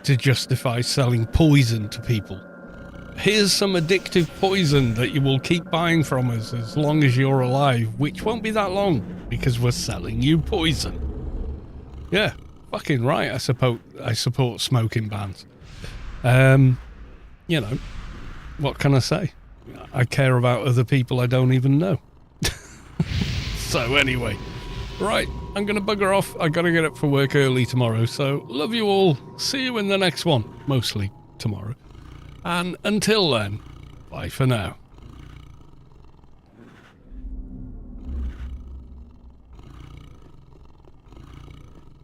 [SPEAKER 1] to justify selling poison to people. Here's some addictive poison that you will keep buying from us as long as you're alive, which won't be that long because we're selling you poison. Yeah, fucking right. I support smoking bans. You know, what can I say? I care about other people I don't even know. So anyway, right, I'm going to bugger off. I got to get up for work early tomorrow. So love you all. See you in the next one. Mostly tomorrow. And until then, bye for now.